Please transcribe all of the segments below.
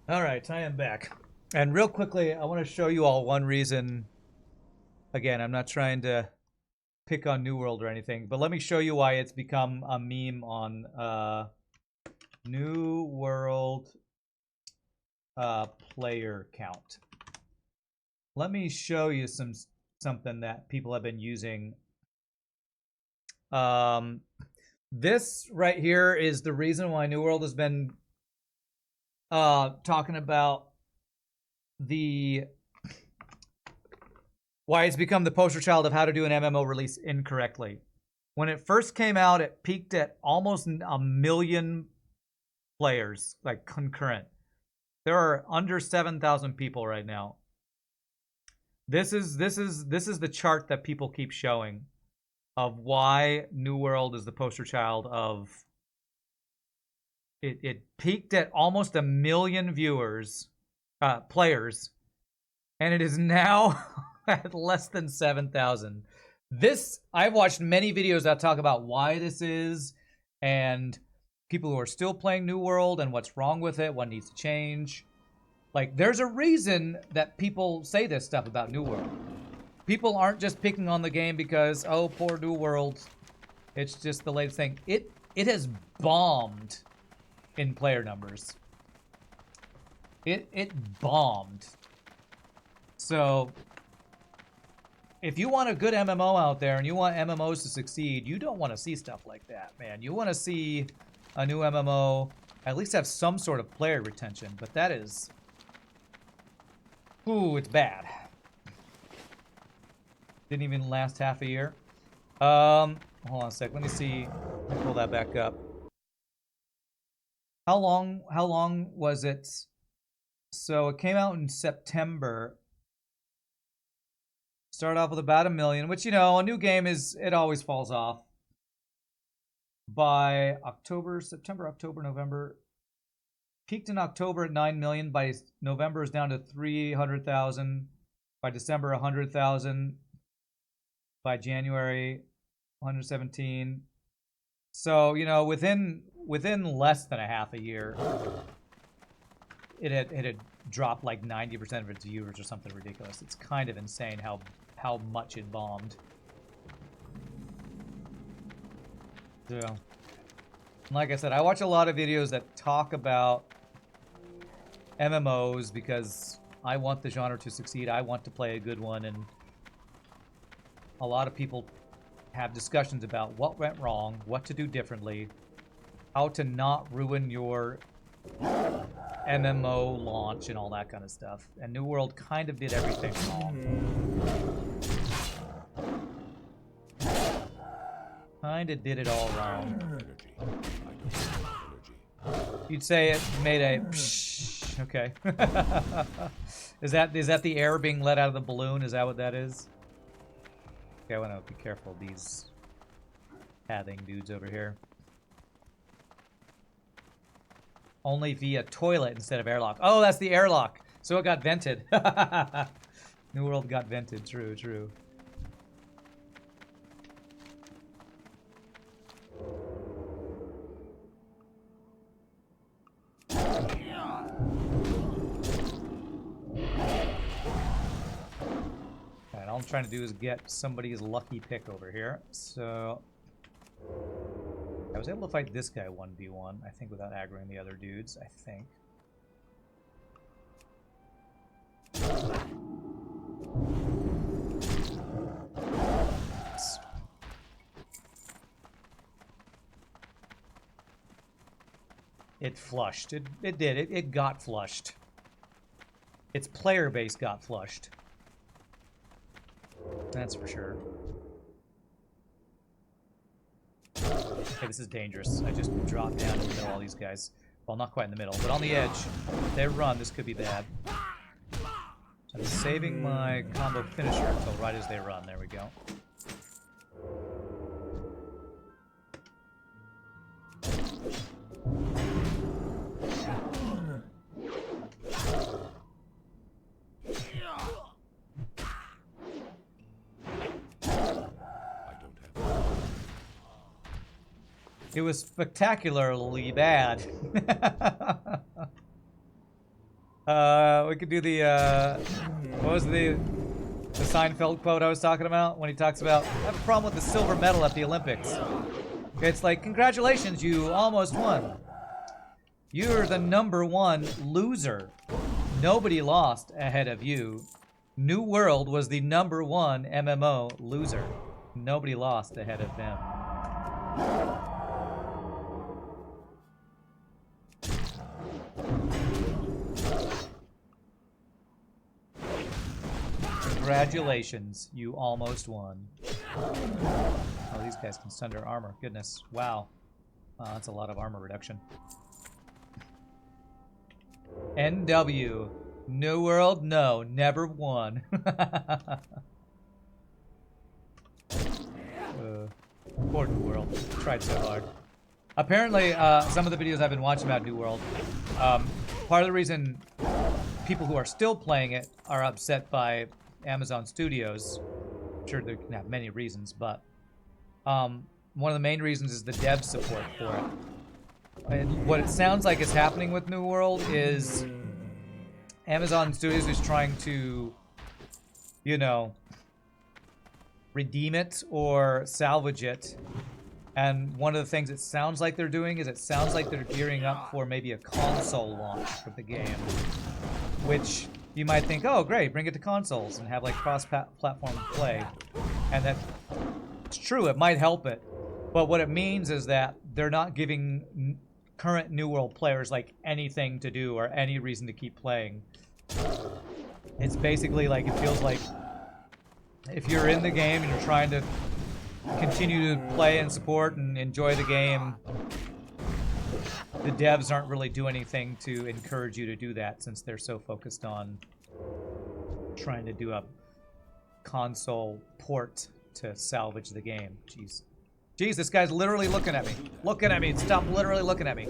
All right, I am back. And real quickly, I want to show you all one reason. Again, I'm not trying to pick on New World or anything, but let me show you why it's become a meme on New World player count. Let me show you something that people have been using. This right here is the reason why New World has been talking about why it's become the poster child of how to do an MMO release incorrectly. When it first came out, it peaked at almost 1 million players, like concurrent. There are under 7,000 people right now. This is the chart that people keep showing of why New World is the poster child of. It peaked at almost 1 million players, and it is now at less than 7,000. I've watched many videos that talk about why this is, and people who are still playing New World and what's wrong with it, what needs to change. Like, there's a reason that people say this stuff about New World. People aren't just picking on the game because, oh, poor New World, it's just the latest thing. It has bombed in player numbers. It bombed. So if you want a good MMO out there and you want MMOs to succeed, you don't want to see stuff like that, man. You want to see a new MMO at least have some sort of player retention, but that is, ooh, it's bad. Didn't even last half a year. Hold on a sec. Let me see. Let me pull that back up. How long was it? So it came out in September. Started off with about 1 million, which, you know, a new game it always falls off. By September, October, November. Peaked in October at 9 million. By November is down to 300,000. By December, 100,000. By January, 117. So, you know, within less than a half a year, it had dropped like 90% of its viewers or something ridiculous. It's kind of insane how much it bombed. So, like I said, I watch a lot of videos that talk about MMOs because I want the genre to succeed. I want to play a good one, and a lot of people have discussions about what went wrong, what to do differently, how to not ruin your MMO launch and all that kind of stuff. And New World kind of did everything wrong. Kind of did it all wrong. You'd say it made a psh, okay. Is that the air being let out of the balloon? Is that what that is? Okay, I want to be careful of these pathing dudes over here. Only via toilet instead of airlock. Oh, that's the airlock. So it got vented. New World got vented. True, true. Alright, all I'm trying to do is get somebody's lucky pick over here. So I was able to fight this guy 1v1, I think, without aggroing the other dudes, I think. It flushed. It did. It got flushed. Its player base got flushed. That's for sure. Okay, this is dangerous. I just dropped down in the middle of all these guys. Well, not quite in the middle, but on the edge. If they run, this could be bad. So I'm saving my combo finisher until right as they run. There we go. It was spectacularly bad. We could do the, what was the Seinfeld quote I was talking about when he talks about, I have a problem with the silver medal at the Olympics. It's like, congratulations, you almost won. You're the #1 loser. Nobody lost ahead of you. New World was the #1 MMO loser. Nobody lost ahead of them. Congratulations, you almost won. Oh, these guys can sunder armor. Goodness, wow. That's a lot of armor reduction. NW. New World? No, never won. Poor New World. Tried so hard. Apparently, some of the videos I've been watching about New World, part of the reason people who are still playing it are upset by Amazon Studios, I'm sure they can have many reasons, but one of the main reasons is the dev support for it. And what it sounds like is happening with New World is Amazon Studios is trying to, you know, redeem it or salvage it. And one of the things it sounds like they're doing is it sounds like they're gearing up for maybe a console launch for the game. Which you might think, oh great, bring it to consoles and have like cross-platform play. And that's true, it might help it. But what it means is that they're not giving current New World players like anything to do or any reason to keep playing. It's basically like, it feels like if you're in the game and you're trying to continue to play and support and enjoy the game, the devs aren't really doing anything to encourage you to do that since they're so focused on trying to do a console port to salvage the game. Jeez. Jeez, this guy's literally looking at me. Looking at me. Stop literally looking at me.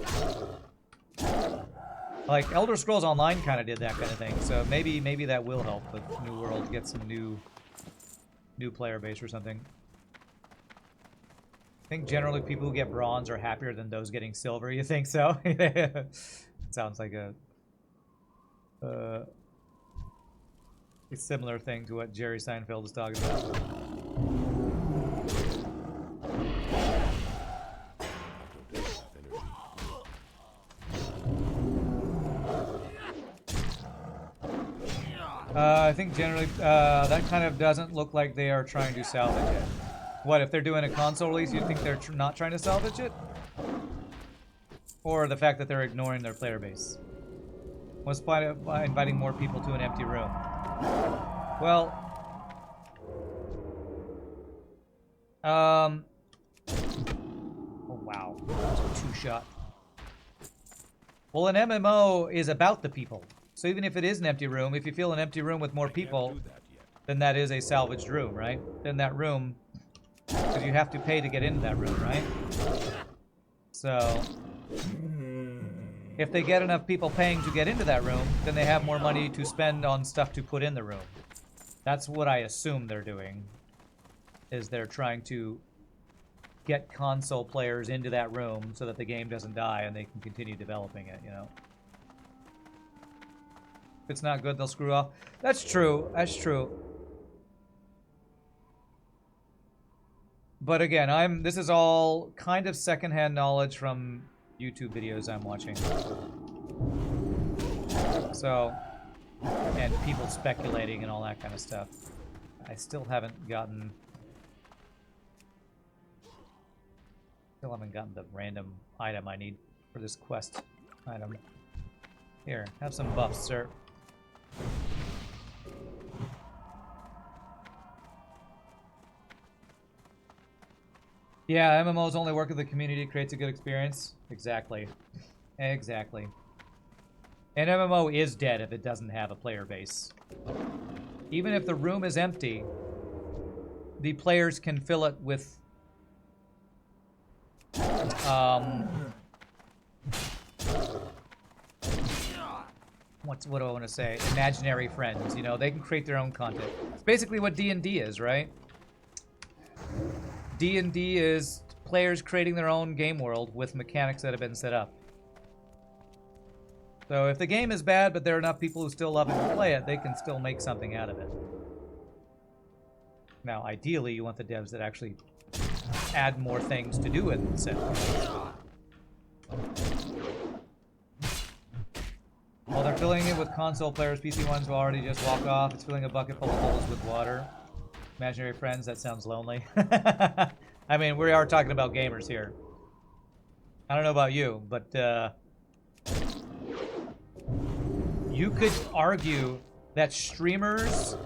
Like, Elder Scrolls Online kind of did that kind of thing, so maybe that will help with New World, get some new player base or something. I think generally people who get bronze are happier than those getting silver. You think so? It sounds like a similar thing to what Jerry Seinfeld is talking about. I think generally that kind of doesn't look like they are trying to salvage it. What, if they're doing a console release, you think they're not trying to salvage it? Or the fact that they're ignoring their player base? What's the point of inviting more people to an empty room? Well, oh wow, that's a two-shot. Well, an MMO is about the people. So even if it is an empty room, if you feel an empty room with more people, then that is a salvaged room, right? Then that room, because you have to pay to get into that room, right? So if they get enough people paying to get into that room, then they have more money to spend on stuff to put in the room. That's what I assume they're doing, is they're trying to get console players into that room so that the game doesn't die and they can continue developing it, you know? If it's not good, they'll screw off. That's true. That's true. But again, this is all kind of secondhand knowledge from YouTube videos I'm watching. So, and people speculating and all that kind of stuff. I still haven't gotten the random item I need for this quest item. Here, have some buffs, sir. Yeah, MMOs only work with the community, creates a good experience. Exactly. Exactly. An MMO is dead if it doesn't have a player base. Even if the room is empty, the players can fill it with what do I want to say? Imaginary friends, you know, they can create their own content. It's basically what D&D is, right? D&D is players creating their own game world with mechanics that have been set up. So if the game is bad, but there are enough people who still love it and play it, they can still make something out of it. Now, ideally, you want the devs that actually add more things to do with it. While they're filling it with console players, PC ones will already just walk off. It's filling a bucket full of holes with water. Imaginary friends, that sounds lonely. I mean, we are talking about gamers here. I don't know about you, but you could argue that streamers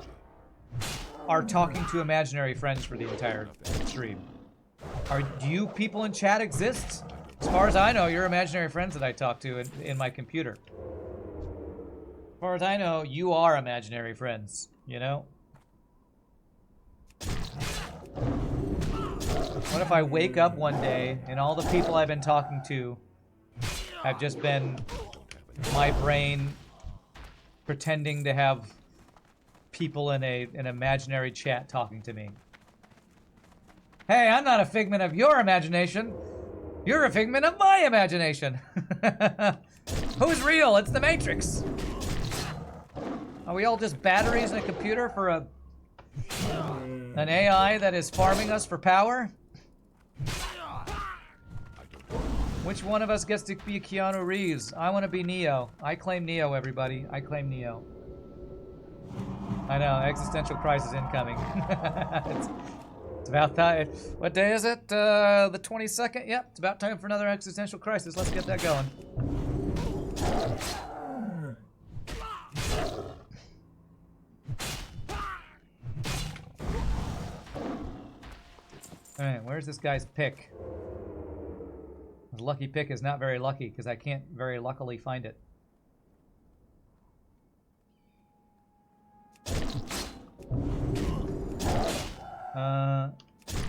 are talking to imaginary friends for the entire stream. Do you people in chat exist? As far as I know, you're imaginary friends that I talk to in my computer. As far as I know, you are imaginary friends, you know? What if I wake up one day and all the people I've been talking to have just been my brain pretending to have people in an imaginary chat talking to me? Hey, I'm not a figment of your imagination. You're a figment of my imagination. Who's real? It's the Matrix. Are we all just batteries in a computer for an AI that is farming us for power? Which one of us gets to be Keanu Reeves? I want to be Neo. I claim Neo, everybody. I claim Neo. I know, existential crisis incoming. It's about time. What day is it? The 22nd? Yep, it's about time for another existential crisis. Let's get that going. Alright, where's this guy's pick? His lucky pick is not very lucky because I can't very luckily find it.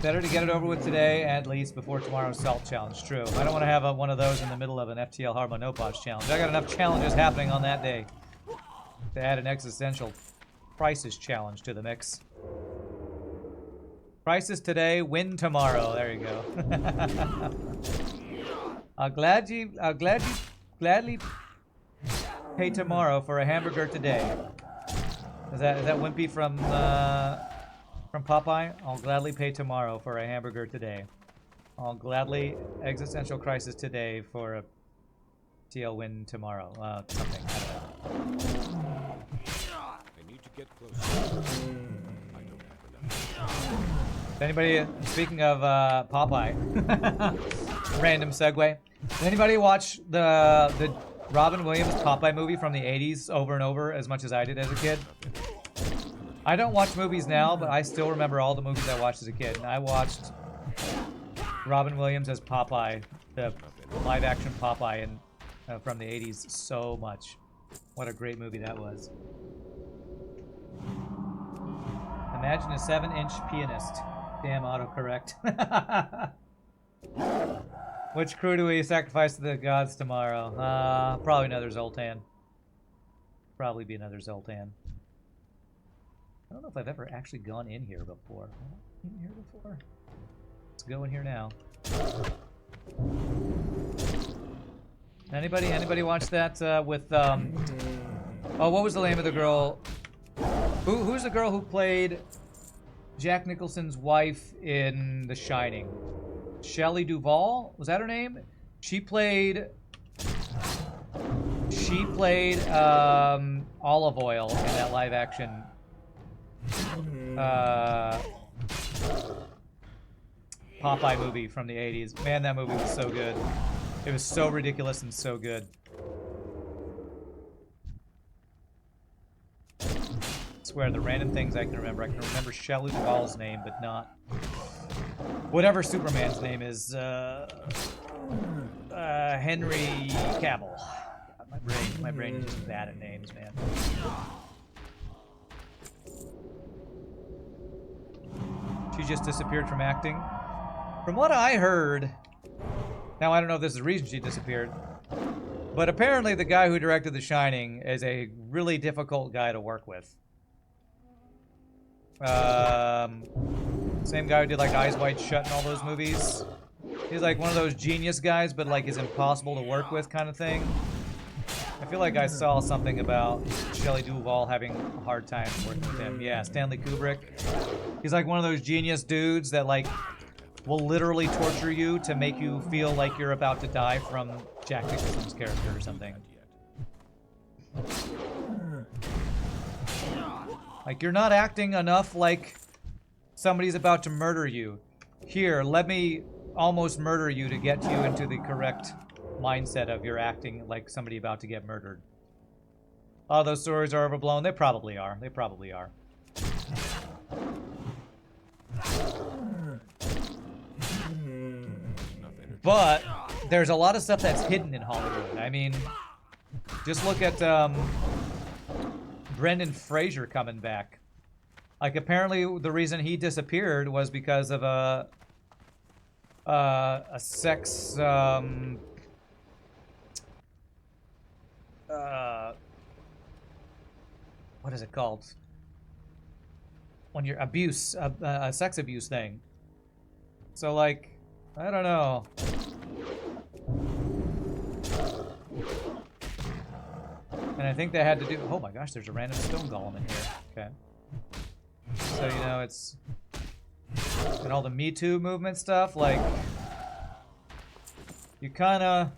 Better to get it over with today, at least before tomorrow's salt challenge. True. I don't want to have one of those in the middle of an FTL Hard Mode No Pods challenge. I got enough challenges happening on that day to add an existential crisis challenge to the mix. Crisis today, win tomorrow. There you go. I'll gladly pay tomorrow for a hamburger today. Is that Wimpy from Popeye? I'll gladly pay tomorrow for a hamburger today. I'll gladly existential crisis today for a TL win tomorrow. Something. I don't know. I need to get closer. I don't have enough. Anybody, speaking of Popeye, random segue. Did anybody watch the Robin Williams Popeye movie from the 80s over and over as much as I did as a kid? I don't watch movies now, but I still remember all the movies I watched as a kid. And I watched Robin Williams as Popeye, the live-action Popeye from the 80s so much. What a great movie that was. Imagine a 7-inch pianist. Damn autocorrect. Which crew do we sacrifice to the gods tomorrow? Probably another Zoltan. Probably be another Zoltan. I don't know if I've ever actually gone in here before. In here before? Let's go in here now. Anybody watch that with oh, what was the name of the girl? Who's the girl who played Jack Nicholson's wife in The Shining? Shelley Duvall? Was that her name? She played Olive Oil in that live action Popeye movie from the 80s. Man, that movie was so good. It was so ridiculous and so good. I swear, the random things I can remember. I can remember Shelley Duvall's name, but not whatever Superman's name is. Henry Cavill. My brain is just bad at names, man. She just disappeared from acting. From what I heard, now I don't know if this is the reason she disappeared, but apparently the guy who directed The Shining is a really difficult guy to work with. Same guy who did like Eyes Wide Shut and all those movies. He's like one of those genius guys, but like is impossible to work with kind of thing. I feel like I saw something about Shelley Duvall having a hard time working with him. Yeah, Stanley Kubrick. He's like one of those genius dudes that like will literally torture you to make you feel like you're about to die from Jack Nicholson's character or something. Like, you're not acting enough like somebody's about to murder you. Here, let me almost murder you to get you into the correct mindset of you're acting like somebody about to get murdered. Oh, those stories are overblown. They probably are. They probably are. But there's a lot of stuff that's hidden in Hollywood. I mean, just look at Brendan Fraser coming back. Like, apparently the reason he disappeared was because of a sex what is it called? When you're abuse, a sex abuse thing. So like, I don't know. And I think they had to do. Oh my gosh, there's a random stone golem in here. Okay. So you know it's and all the Me Too movement stuff. Like, you kind of,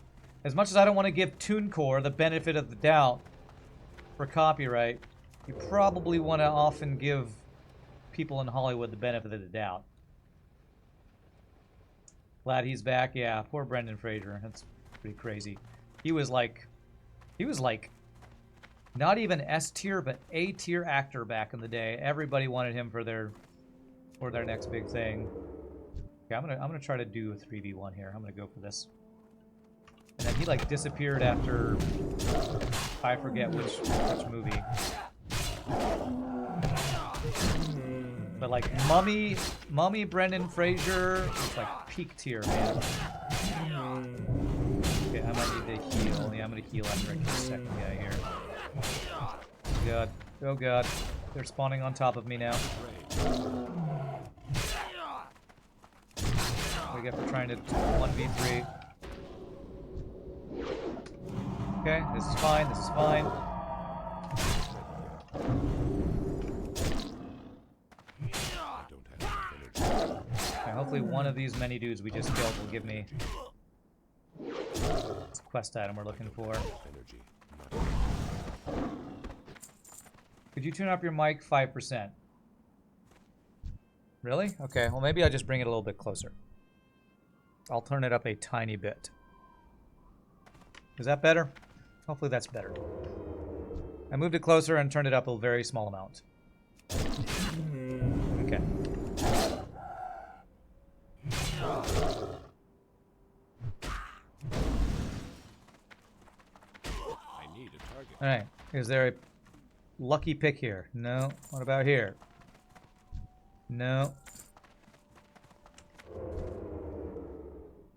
as much as I don't want to give TuneCore the benefit of the doubt for copyright, you probably want to often give people in Hollywood the benefit of the doubt. Glad he's back. Yeah, poor Brendan Fraser. That's pretty crazy. He was like not even S tier, but A tier actor back in the day. Everybody wanted him for their next big thing. Okay, I'm gonna try to do a 3v1 here. I'm gonna go for this. And then he like disappeared after I forget which movie. But like Mummy Brendan Fraser, it's like peak tier, man. Okay, I might need to heal. Yeah, I'm gonna heal after I kill the second guy here. Oh god. Oh god. They're spawning on top of me now. What do I get for trying to 1v3? Okay, this is fine, this is fine. Okay, hopefully one of these many dudes we just killed will give me this quest item we're looking for. Could you tune up your mic 5%? Really? Okay, well maybe I'll just bring it a little bit closer. I'll turn it up a tiny bit. Is that better? Hopefully that's better. I moved it closer and turned it up a very small amount. Okay. I need a target. Alright, is there a lucky pick here? No. What about here? No.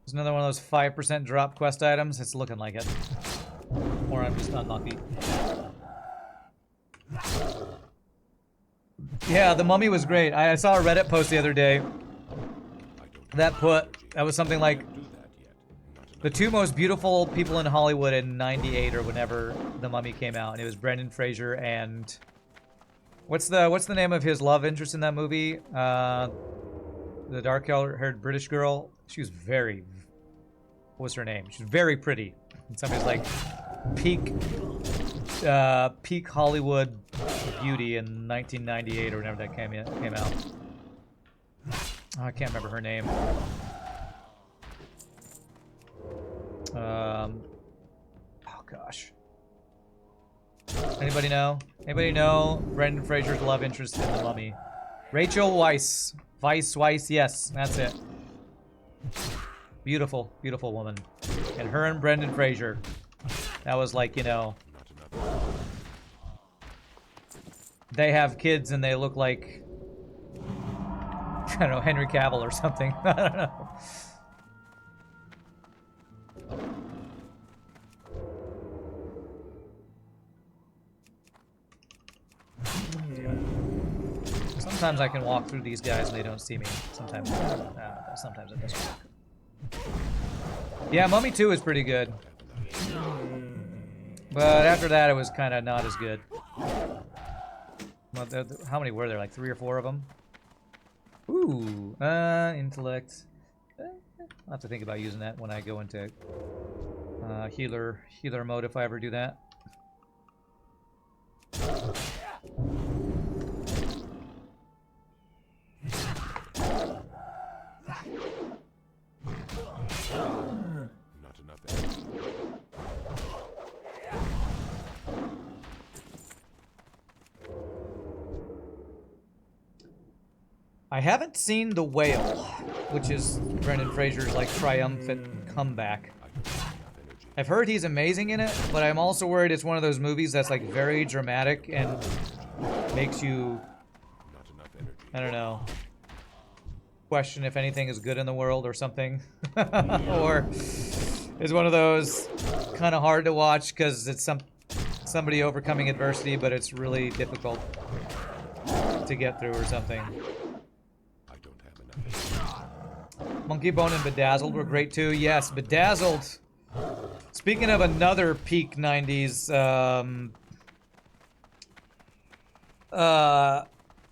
There's another one of those 5% drop quest items. It's looking like it. Or I'm just unlucky. Yeah, the Mummy was great. I saw a Reddit post the other day that was something like the two most beautiful people in Hollywood in '98 or whenever the Mummy came out, and it was Brendan Fraser and what's the name of his love interest in that movie? The dark-haired British girl. She was very. What was her name? She was very pretty. And somebody's like peak Hollywood beauty in 1998 or whenever that came out. Oh, I can't remember her name. Oh gosh. Anybody know? Anybody know Brendan Fraser's love interest in the Mummy? Rachel Weisz. Weisz, yes, that's it. Beautiful, beautiful woman. And her and Brendan Fraser. That was like, you know, they have kids and they look like, I don't know, Henry Cavill or something. I don't know. Sometimes I can walk through these guys and they don't see me. Sometimes it doesn't work. Yeah, Mummy 2 is pretty good. But after that, it was kind of not as good. Well, how many were there? Like 3 or 4 of them? Ooh, intellect. I'll have to think about using that when I go into healer mode if I ever do that. Not enough energy. I haven't seen The Whale, which is Brendan Fraser's like triumphant comeback. I don't have enough energy. I've heard he's amazing in it, but I'm also worried it's one of those movies that's like very dramatic and makes you, Not enough energy. I don't know, question if anything is good in the world or something. Or is one of those kind of hard to watch because it's somebody overcoming adversity, but it's really difficult to get through or something. I don't have enough energy. Monkey Bone and Bedazzled were great too. Yes, Bedazzled. Speaking of another peak 90s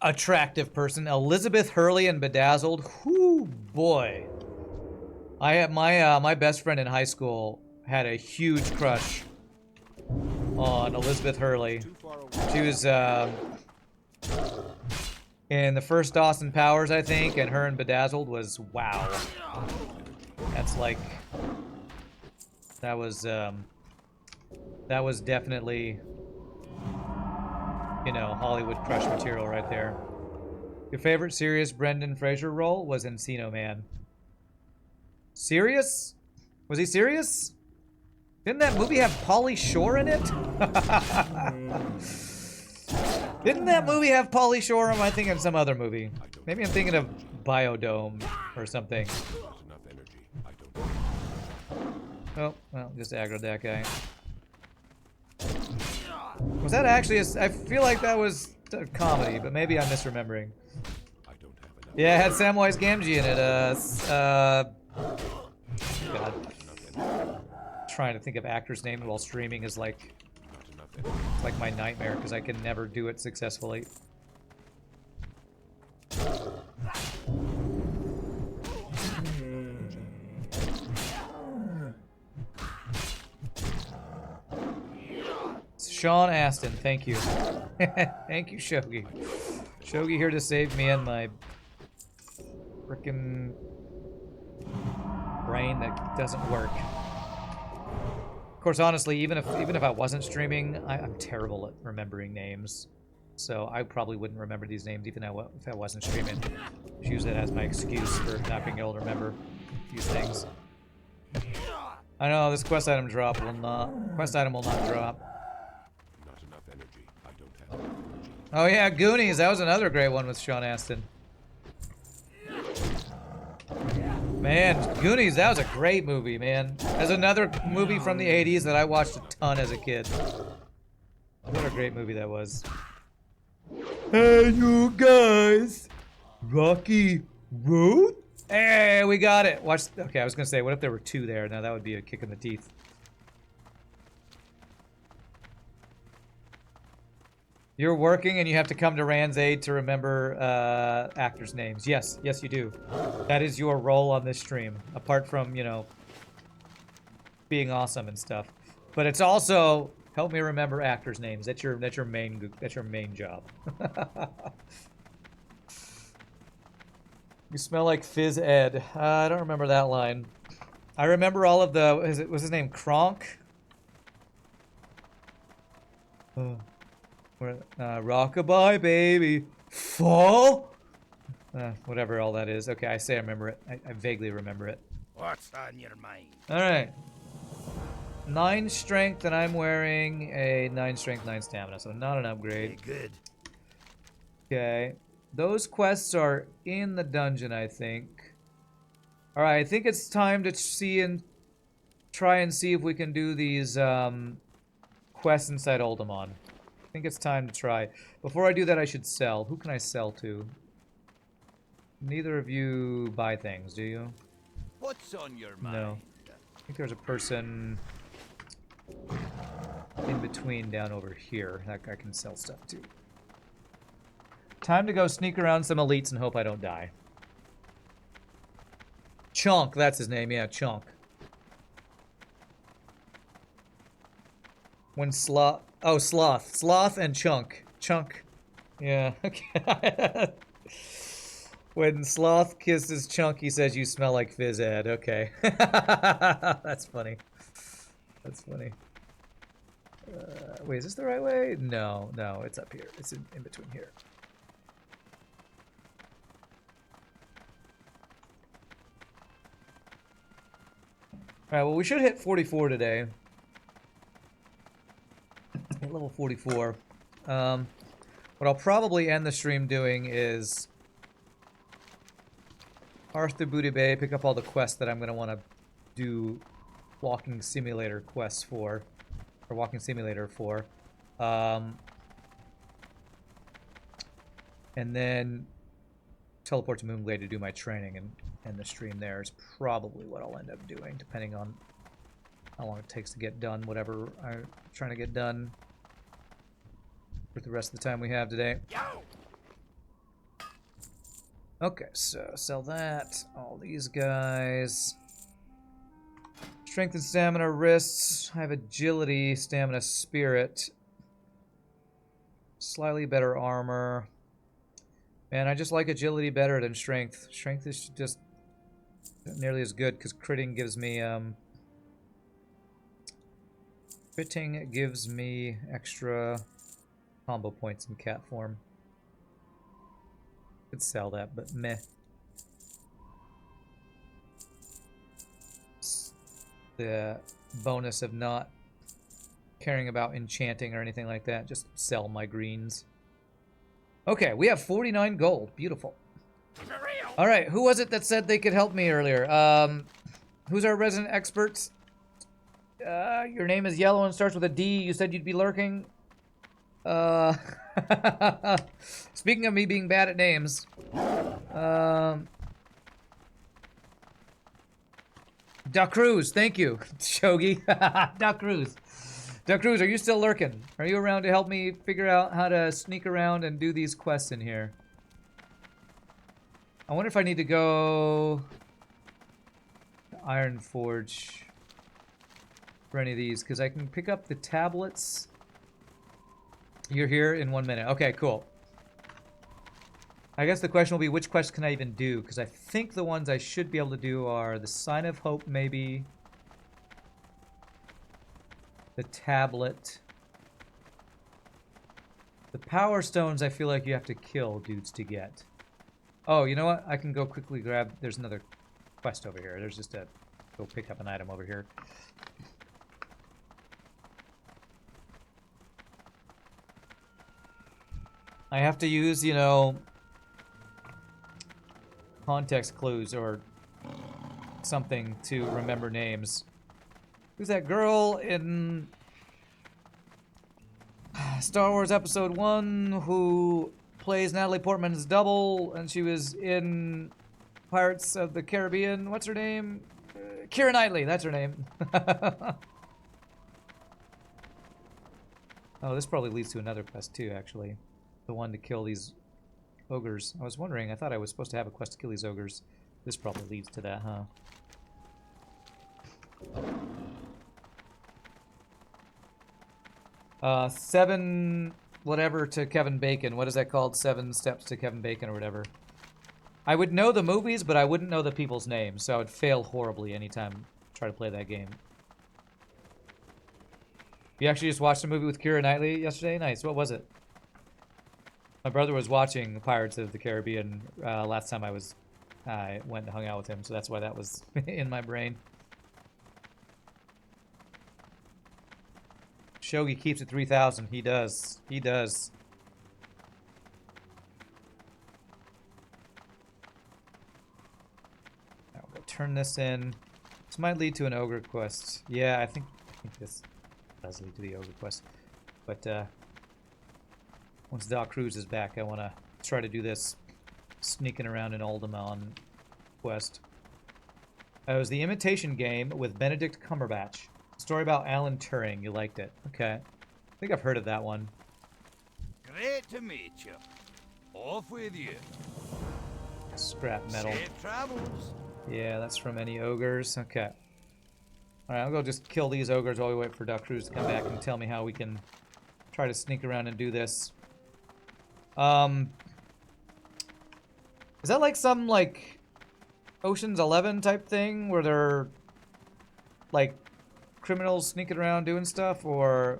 attractive person, Elizabeth Hurley and Bedazzled. Whoo, boy. I had my best friend in high school had a huge crush on Elizabeth Hurley. Too far away. She was in the first Austin Powers, I think, and her and Bedazzled was wow. That's like that was definitely, you know, Hollywood crush material right there. Your favorite serious Brendan Fraser role was Encino Man. Serious? Was he serious? Didn't that movie have Pauly Shore in it? Didn't that movie have Pauly Shore? Am I thinking of some other movie? Maybe I'm thinking of Biodome or something. Not enough energy. I don't. Oh, well, just aggroed that guy. Was that actually I feel like that was a comedy, but maybe I'm misremembering. I don't have enough. Yeah, it had Samwise Gamgee in it. God. Enough energy. Trying to think of actors' names while streaming is like Not enough energy. like my nightmare because I can never do it successfully. Sean Astin, thank you. Thank you, Shogi. Shogi here to save me and my frickin' brain that doesn't work. Of course, honestly, even if I wasn't streaming, I'm terrible at remembering names. So I probably wouldn't remember these names even if I wasn't streaming. Just use it as my excuse for not being able to remember these things. I know this quest item will not drop. Not enough energy. I don't have enough energy. Oh yeah, Goonies. That was another great one with Sean Astin. Man, Goonies, that was a great movie, man. That's another movie from the 80s that I watched a ton as a kid. What a great movie that was. Hey, you guys. Rocky Road? Hey, we got it. Watch. Okay, I was going to say, what if there were 2 there? Now that would be a kick in the teeth. You're working and you have to come to Rand's aid to remember actors' names. Yes, yes you do. That is your role on this stream, apart from, you know, being awesome and stuff. But it's also help me remember actors' names. That's your main job. You smell like Fizz Ed. I don't remember that line. I remember all of the was his name Kronk? Rockabye, baby. Fall? Whatever all that is. Okay, I say I remember it. I vaguely remember it. What's on your mind? Alright. 9 strength, and I'm wearing a 9 strength, 9 stamina, so not an upgrade. Very good. Okay. Those quests are in the dungeon, I think. Alright, I think it's time to try and see if we can do these quests inside Oldemon. I think it's time to try. Before I do that, I should sell. Who can I sell to? Neither of you buy things, do you? What's on your mind? No. I think there's a person... in between down over here. That guy can sell stuff too. Time to go sneak around some elites and hope I don't die. Chunk, that's his name. Yeah, Chunk. When Sloth... Oh, Sloth. Sloth and Chunk. Chunk. Yeah, okay. When Sloth kisses Chunk, he says, "You smell like Fizz Ed." Okay. That's funny. That's funny. Wait, is this the right way? No, no, it's up here. It's in between here. Alright, well, we should hit 44 today. Hit level 44. What I'll probably end the stream doing is Arthur Booty Bay, pick up all the quests that I'm going to want to do walking simulator quests for. Or walking simulator for. And then teleport to Moonglade to do my training, and the stream there is probably what I'll end up doing, depending on how long it takes to get done whatever I'm trying to get done with the rest of the time we have today. Okay, so sell that. All these guys. Strength and stamina, wrists. I have agility, stamina, spirit. Slightly better armor. Man, I just like agility better than strength. Strength is just not nearly as good because critting gives me extra combo points in cat form. Could sell that, but meh. It's the bonus of not caring about enchanting or anything like that. Just sell my greens. Okay, we have 49 gold. Beautiful. All right, who was it that said they could help me earlier? Who's our resident expert? Your name is yellow and starts with a D. You said you'd be lurking. Speaking of me being bad at names, Duck Cruz, thank you, Shogi. Duck Cruz. Duck Cruz, are you still lurking? Are you around to help me figure out how to sneak around and do these quests in here? I wonder if I need to go to Iron Forge for any of these, because I can pick up the tablets. You're here in 1 minute. Okay, cool. I guess the question will be, which quest can I even do? Because I think the ones I should be able to do are the Sign of Hope, maybe. The tablet. The Power Stones, I feel like you have to kill dudes to get. Oh, you know what? I can go quickly grab... There's another quest over here. There's just a... Go pick up an item over here. I have to use, you know, context clues or something to remember names. Who's that girl in Star Wars Episode 1 who plays Natalie Portman's double, and she was in Pirates of the Caribbean? What's her name? Keira Knightley, that's her name. Oh, this probably leads to another quest too, actually. The one to kill these ogres. I was wondering, I thought I was supposed to have a quest to kill these ogres. This probably leads to that, huh? 7 whatever to Kevin Bacon. What is that called? 7 steps to Kevin Bacon or whatever. I would know the movies, but I wouldn't know the people's names, so I would fail horribly anytime I try to play that game. You actually just watched a movie with Keira Knightley yesterday? Nice. What was it? My brother was watching Pirates of the Caribbean last time I went and hung out with him, so that's why that was in my brain. Shogi keeps it 3,000. He does. He does. I'll go turn this in. This might lead to an ogre quest. Yeah, I think this does lead to the ogre quest. But once Doc Cruz is back, I want to try to do this sneaking around in Alderman quest. It was the Imitation Game with Benedict Cumberbatch. Story about Alan Turing. You liked it. Okay. think I've heard of that one. Great to meet you. Off with you. Scrap metal. Safe travels. Yeah, that's from any ogres. Okay. Alright, I'll go just kill these ogres while we wait for Duck Cruise to come back and tell me how we can try to sneak around and do this. Is that like some, like, Ocean's 11 type thing where they're, like, criminals sneaking around doing stuff, or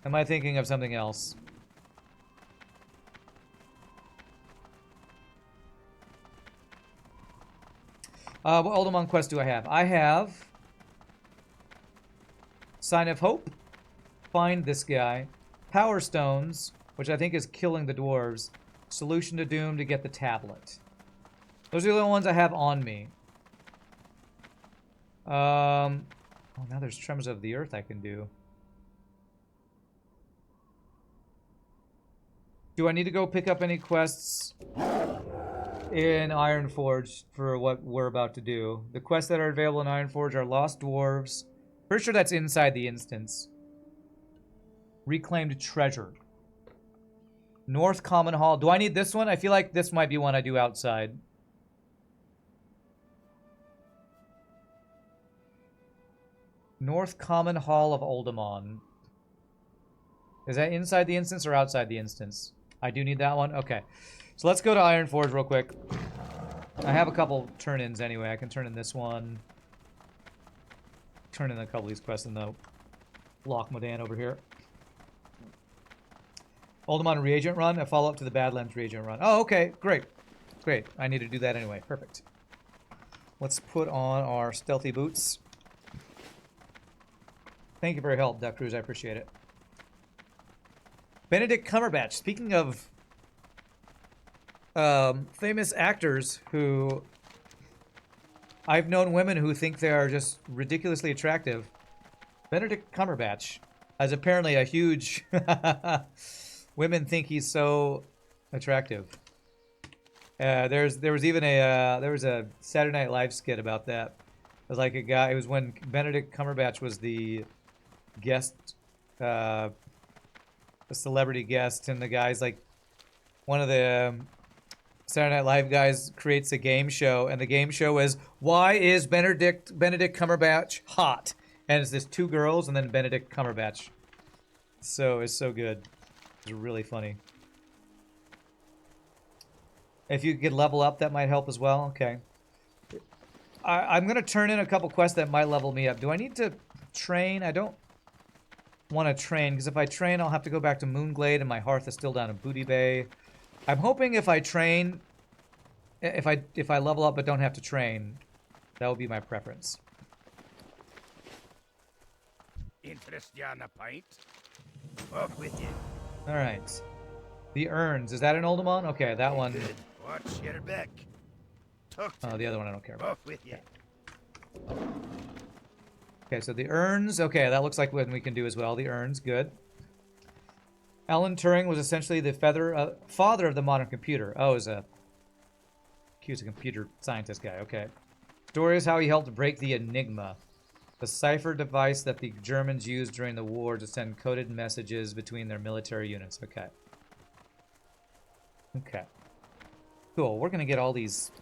am I thinking of something else? What Oldemon quest do I have? I have Sign of Hope, find this guy, Power Stones, which I think is killing the dwarves, Solution to Doom to get the tablet. Those are the only ones I have on me. Oh, now there's Tremors of the Earth I can do. Do I need to go pick up any quests in Ironforge for what we're about to do? The quests that are available in Ironforge are Lost Dwarves. Pretty sure that's inside the instance. Reclaimed Treasure. North Common Hall. Do I need this one? I feel like this might be one I do outside. North Common Hall of Oldemon. Is that inside the instance or outside the instance? I do need that one? Okay. So let's go to Ironforge real quick. I have a couple turn-ins anyway. I can turn in this one. Turn in a couple of these quests in the Loch Modan over here. Oldemon reagent run. A follow-up to the Badlands reagent run. Oh, okay. Great. Great. I need to do that anyway. Perfect. Let's put on our stealthy boots. Thank you for your help, Duck Cruise. I appreciate it. Benedict Cumberbatch. Speaking of famous actors who... I've known women who think they are just ridiculously attractive. Benedict Cumberbatch has apparently a huge... Women think he's so attractive. There was even a Saturday Night Live skit about that. It was like a guy. It was when Benedict Cumberbatch was the guest, a celebrity guest, and the guy's like, one of the Saturday Night Live guys creates a game show, and the game show is, why is Benedict Cumberbatch hot? And it's this two girls and then Benedict Cumberbatch. So it's so good. It's really funny. If you could level up, that might help as well. Okay. I'm going to turn in a couple quests that might level me up. Do I need to train? I don't want to train, because if I train, I'll have to go back to Moonglade, and my hearth is still down in Booty Bay. I'm hoping if I train, if I level up but don't have to train, that would be my preference. Interest you on a pint? Off with you. All right. The urns. Is that an Oldemon? Okay, that one. Good. Watch your back. Talk to Oh, the other one I don't care about. Off with you. Okay, so the urns. Okay, that looks like what we can do as well. The urns, good. Alan Turing was essentially the father of the modern computer. Oh, he was a computer scientist guy. Okay. Story is how he helped break the Enigma, the cipher device that the Germans used during the war to send coded messages between their military units. Okay. Okay. Cool. We're gonna get all these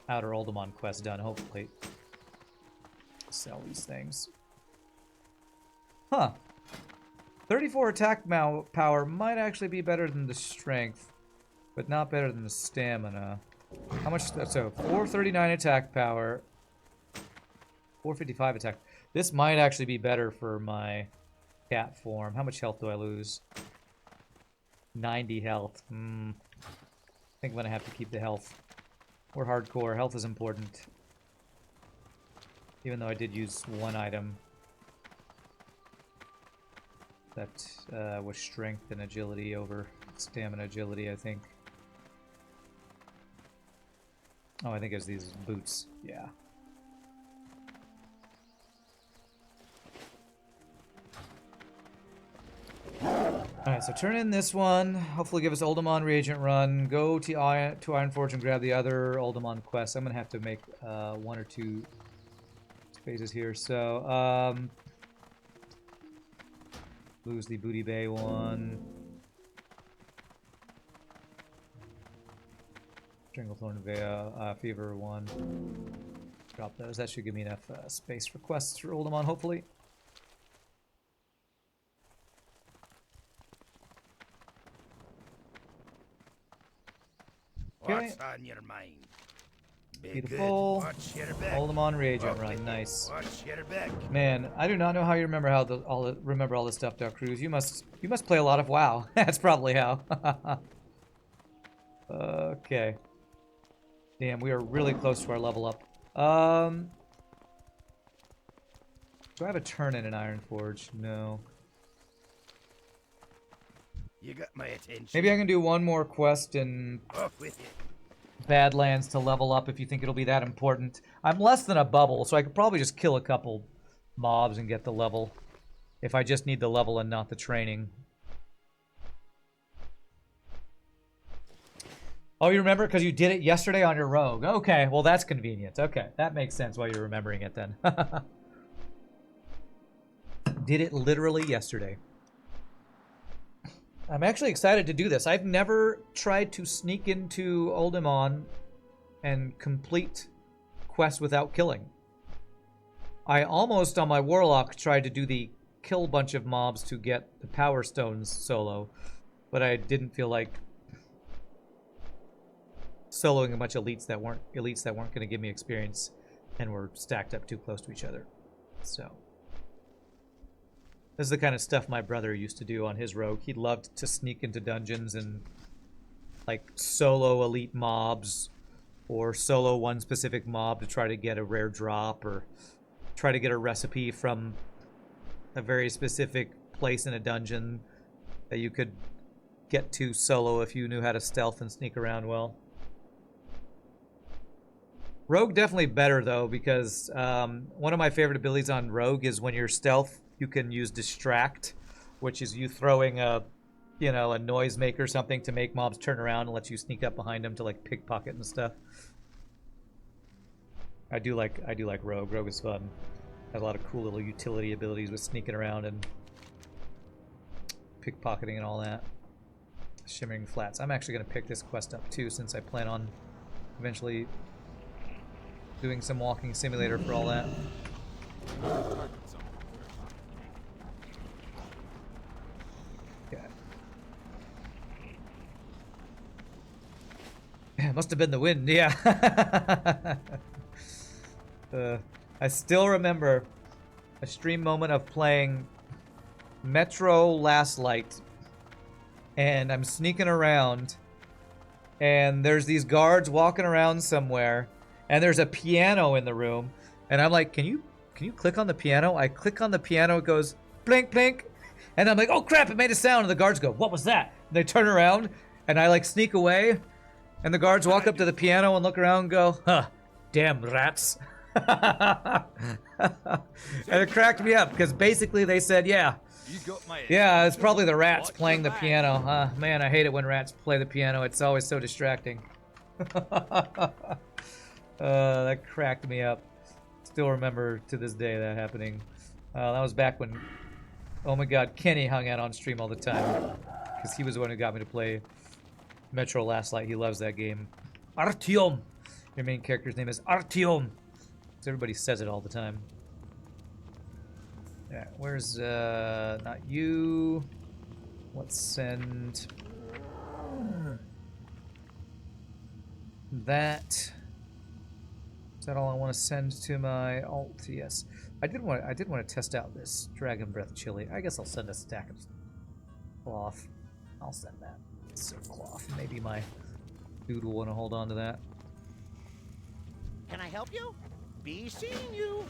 Outer Oldemon quests done, hopefully. Sell these things. Huh. 34 attack power might actually be better than the strength, but not better than the stamina. How much? So 439 attack power, 455 attack. This might actually be better for my cat form. How much health do I lose? 90 health. I think I'm gonna have to keep the health. We're hardcore. Health is important. Even though I did use one item that was strength and agility over stamina agility, I think. Oh, I think it's these boots. Yeah. Alright, so turn in this one. Hopefully give us Oldemon reagent run. Go to Ironforge and grab the other Oldemon quest. I'm going to have to make one or two spaces here. So, Lose the Booty Bay one. Stranglethorn Fever one. Drop those. That should give me enough space for quests to roll them on, hopefully. What's on your mind? Be Beautiful. good. Watch your back. Hold them on reagent Up run. with you. Nice. Watch your back. Man, I do not know how you remember remember all this stuff, Duck Cruz. You must play a lot of WoW. That's probably how. Okay. Damn, we are really close to our level up. Do I have a turn in an Iron Forge? No. You got my attention. Maybe I can do one more quest in Off with you. Badlands to level up if you think it'll be that important. I'm less than a bubble, so I could probably just kill a couple mobs and get the level. If I just need the level and not the training. Oh, you remember? Because you did it yesterday on your rogue. Okay, well that's convenient. Okay, that makes sense why you're remembering it then. Did it literally yesterday. I'm actually excited to do this. I've never tried to sneak into Uldaman and complete quests without killing. I almost, on my Warlock, tried to do the kill a bunch of mobs to get the Power Stones solo, but I didn't feel like soloing a bunch of elites that weren't going to give me experience and were stacked up too close to each other. So this is the kind of stuff my brother used to do on his rogue. He loved to sneak into dungeons and like solo elite mobs or solo one specific mob to try to get a rare drop or try to get a recipe from a very specific place in a dungeon that you could get to solo if you knew how to stealth and sneak around well. Rogue definitely better though, because one of my favorite abilities on Rogue is when you're stealth, you can use Distract, which is you throwing a noisemaker or something to make mobs turn around and let you sneak up behind them to like pickpocket and stuff. I do like Rogue. Rogue is fun. Has a lot of cool little utility abilities with sneaking around and pickpocketing and all that. Shimmering Flats. I'm actually gonna pick this quest up too, since I plan on eventually doing some walking simulator for all that. Okay. It must have been the wind, yeah. I still remember a stream moment of playing Metro Last Light, and I'm sneaking around, and there's these guards walking around somewhere, and there's a piano in the room, and I'm like, can you click on the piano? I click on the piano, it goes blink blink, and I'm like, oh crap, it made a sound, and the guards go, what was that? And they turn around, and I like sneak away, and the guards walk up to the piano and look around and go, huh, damn rats. And it cracked me up, because basically they said, yeah, it's probably the rats playing the piano. Man, I hate it when rats play the piano. It's always so distracting. That cracked me up. Still remember to this day that happening. That was back when, oh my god, Kenny hung out on stream all the time, because he was the one who got me to play Metro Last Light. He loves that game. Artyom! Your main character's name is Artyom. Everybody says it all the time. Yeah, where's, not you. Let's send that. Is that all I want to send to my alt? Yes. I did want to test out this Dragon Breath chili. I guess I'll send a stack of cloth. I'll send that. Silk cloth. Maybe my dude will want to hold on to that. Can I help you? Be seeing you.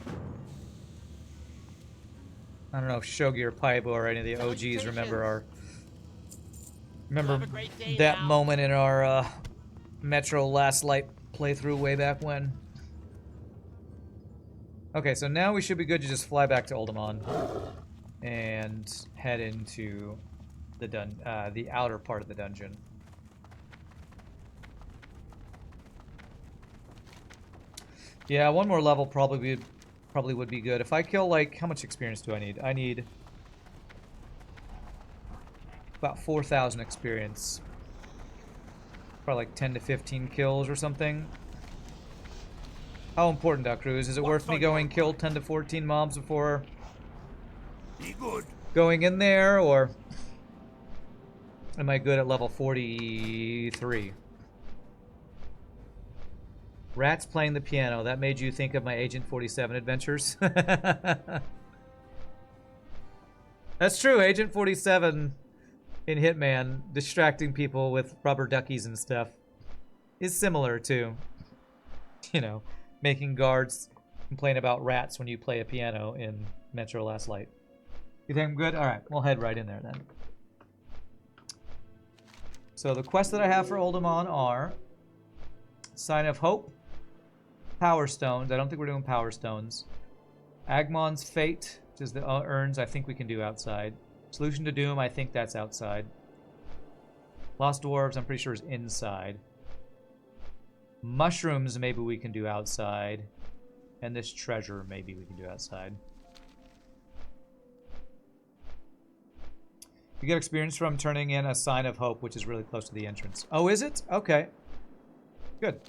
I don't know if Shogi or Paibo or any of the OGs remember that moment in our Metro Last Light playthrough way back when. Okay, so now we should be good to just fly back to Uldaman and head into the outer part of the dungeon. Yeah, one more level probably would be good. If I kill, like, how much experience do I need? I need About 4,000 experience. Probably like 10 to 15 kills or something. How important, Duck Cruise? Is it worth me going kill 10 to 14 mobs before Be good. going in there, or am I good at level 43? Rats playing the piano. That made you think of my Agent 47 adventures. That's true. Agent 47 in Hitman, distracting people with rubber duckies and stuff, is similar to, you know, making guards complain about rats when you play a piano in Metro Last Light. You think I'm good? Alright, we'll head right in there then. So the quests that I have for Oldemon are Sign of Hope, Power Stones. I don't think we're doing Power Stones. Agmon's Fate, which is the urns, I think we can do outside. Solution to Doom, I think that's outside. Lost Dwarves, I'm pretty sure is inside. Mushrooms, maybe we can do outside. And this treasure, maybe we can do outside. You get experience from turning in a Sign of Hope, which is really close to the entrance. Oh, is it? Okay. Good.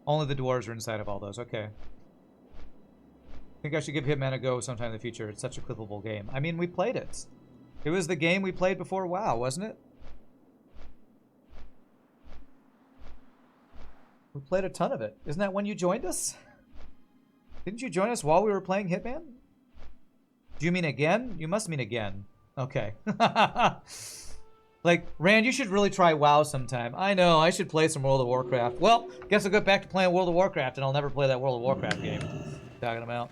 Only the dwarves are inside of all those. Okay. I think I should give Hitman a go sometime in the future. It's such a clippable game. I mean, we played it. It was the game we played before WoW, wasn't it? We played a ton of it. Isn't that when you joined us? Didn't you join us while we were playing Hitman? Do you mean again? You must mean again. Okay. Like, Rand, you should really try WoW sometime. I know, I should play some World of Warcraft. Well, guess I'll go back to playing World of Warcraft and I'll never play that World of Warcraft game. Talking about.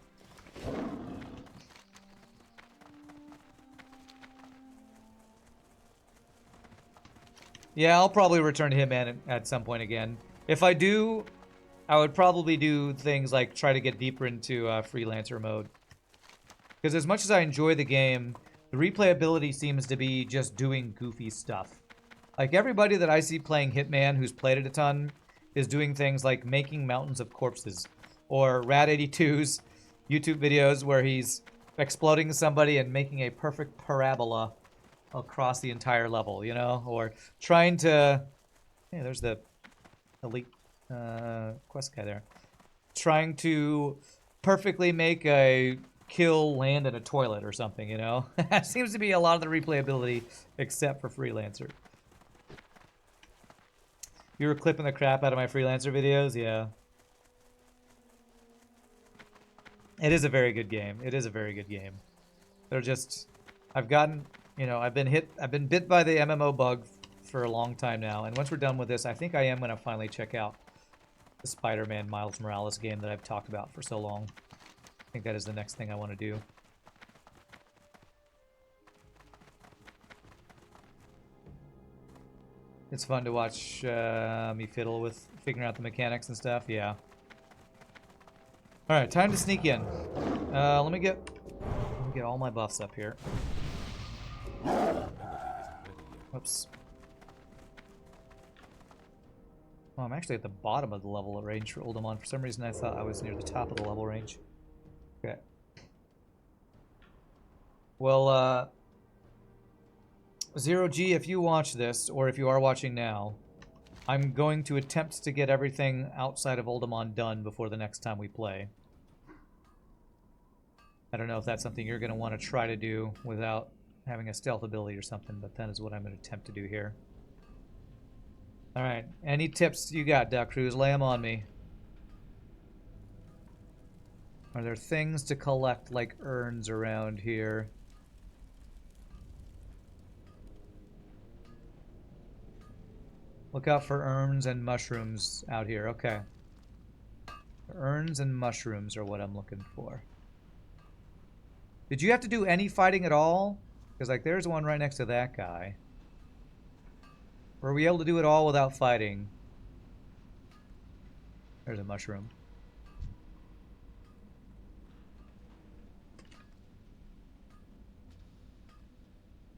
Yeah, I'll probably return to Hitman at some point again. If I do, I would probably do things like try to get deeper into freelancer mode. Because as much as I enjoy the game, the replayability seems to be just doing goofy stuff. Like, everybody that I see playing Hitman who's played it a ton is doing things like making mountains of corpses. Or Rad82's YouTube videos where he's exploding somebody and making a perfect parabola across the entire level, you know? Or trying to... Hey, there's the elite quest guy there. Trying to perfectly make a kill land in a toilet or something, you know? That seems to be a lot of the replayability, except for Freelancer. You were clipping the crap out of my Freelancer videos? Yeah. It is a very good game. It is a very good game. They're just... I've gotten... You know, I've been bit by the MMO bug for a long time now, and once we're done with this, I think I am going to finally check out the Spider-Man Miles Morales game that I've talked about for so long. I think that is the next thing I want to do. It's fun to watch me fiddle with figuring out the mechanics and stuff, yeah. Alright, time to sneak in. Let me get all my buffs up here. Whoops. Oh, I'm actually at the bottom of the level range for Oldemon. For some reason I thought I was near the top of the level range. Okay. Well, Zero G, if you watch this, or if you are watching now, I'm going to attempt to get everything outside of Oldemon done before the next time we play. I don't know if that's something you're going to want to try to do without having a stealth ability or something, but that is what I'm going to attempt to do here. Alright, any tips you got, Duck Cruise? Lay them on me. Are there things to collect, like urns around here? Look out for urns and mushrooms out here. Okay. Urns and mushrooms are what I'm looking for. Did you have to do any fighting at all? Because, like, there's one right next to that guy. Were we able to do it all without fighting? There's a mushroom.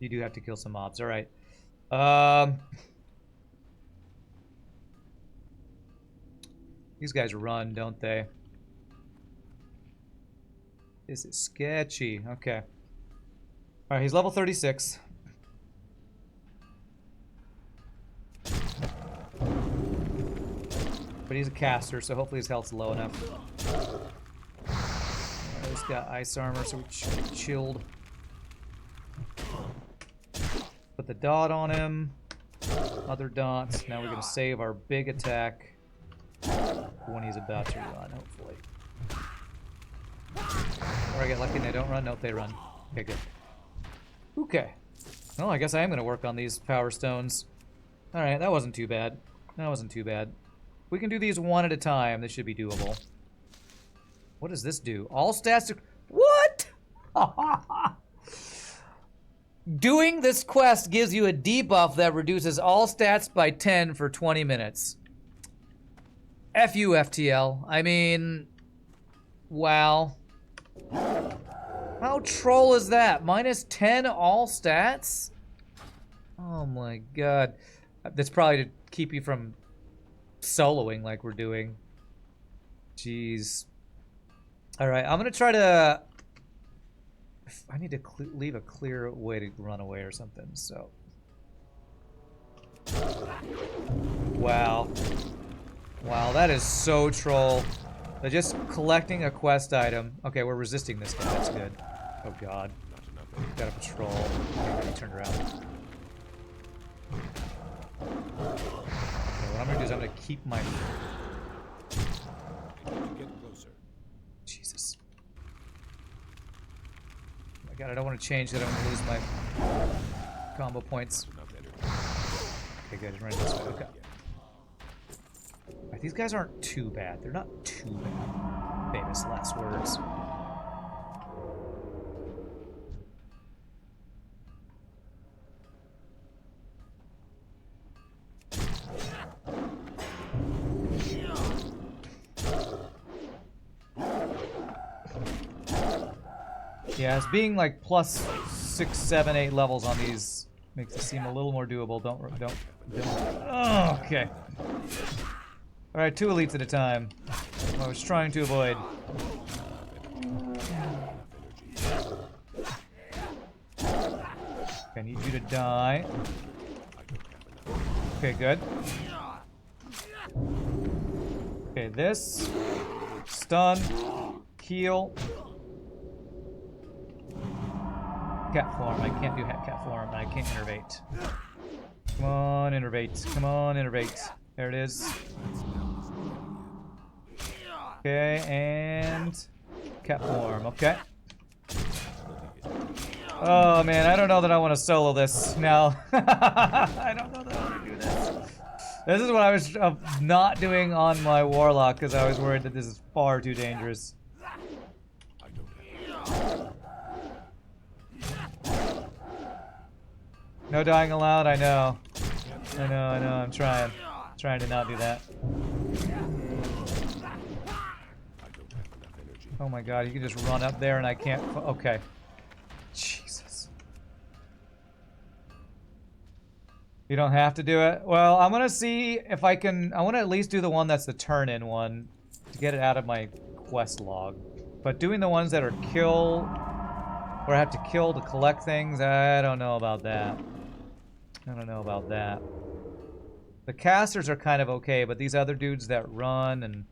You do have to kill some mobs. Alright. These guys run, don't they? This is sketchy. Okay. Alright, he's level 36. But he's a caster, so hopefully his health's low enough. He's got ice armor, so we chilled. Put the dot on him. Other dots. Now we're going to save our big attack when he's about to run, hopefully. Or I get lucky and they don't run. Nope, they run. Okay, good. Okay. Well, I guess I am going to work on these power stones. Alright, that wasn't too bad. That wasn't too bad. We can do these one at a time. This should be doable. What does this do? All stats... What? Doing this quest gives you a debuff that reduces all stats by 10 for 20 minutes. F you, FTL. I mean... Wow. How troll is that? Minus 10 all stats? Oh my god. That's probably to keep you from soloing like we're doing. Jeez. Alright, I'm gonna try to... I need to leave a clear way to run away or something, so... Wow. Wow, that is so troll. They're just collecting a quest item. Okay, we're resisting this guy, that's good. Oh god. Gotta patrol. Okay, he turned around. Okay, what I'm gonna do is I'm gonna keep my... Get closer. Jesus. Oh my god, I don't want to change that. I'm gonna lose my combo points. Okay, good. Run this way. Okay. Right, these guys aren't too bad. They're not too bad. Famous last words. Yeah, it's being like plus 6, 7, 8 levels on these makes it seem a little more doable. Don't. Oh, okay. All right, 2 elites at a time. I was trying to avoid. I need you to die. Okay, good. Okay, this. Stun. Heal. Cat form. I can't do cat form. I can't innervate. Come on, innervate. Come on, innervate. There it is. Okay, and cat form. Okay. Oh man, I don't know that I want to solo this now. I don't know that I want to do this. This is what I was not doing on my warlock because I was worried that this is far too dangerous. No dying allowed, I know. I know, I'm trying. Trying to not do that. Oh my god, you can just run up there and I can't... Okay. Jesus. You don't have to do it? Well, I'm gonna see if I can... I want to at least do the one that's the turn-in one to get it out of my quest log. But doing the ones that are kill... Or I have to kill to collect things, I don't know about that. I don't know about that. The casters are kind of okay, but these other dudes that run and...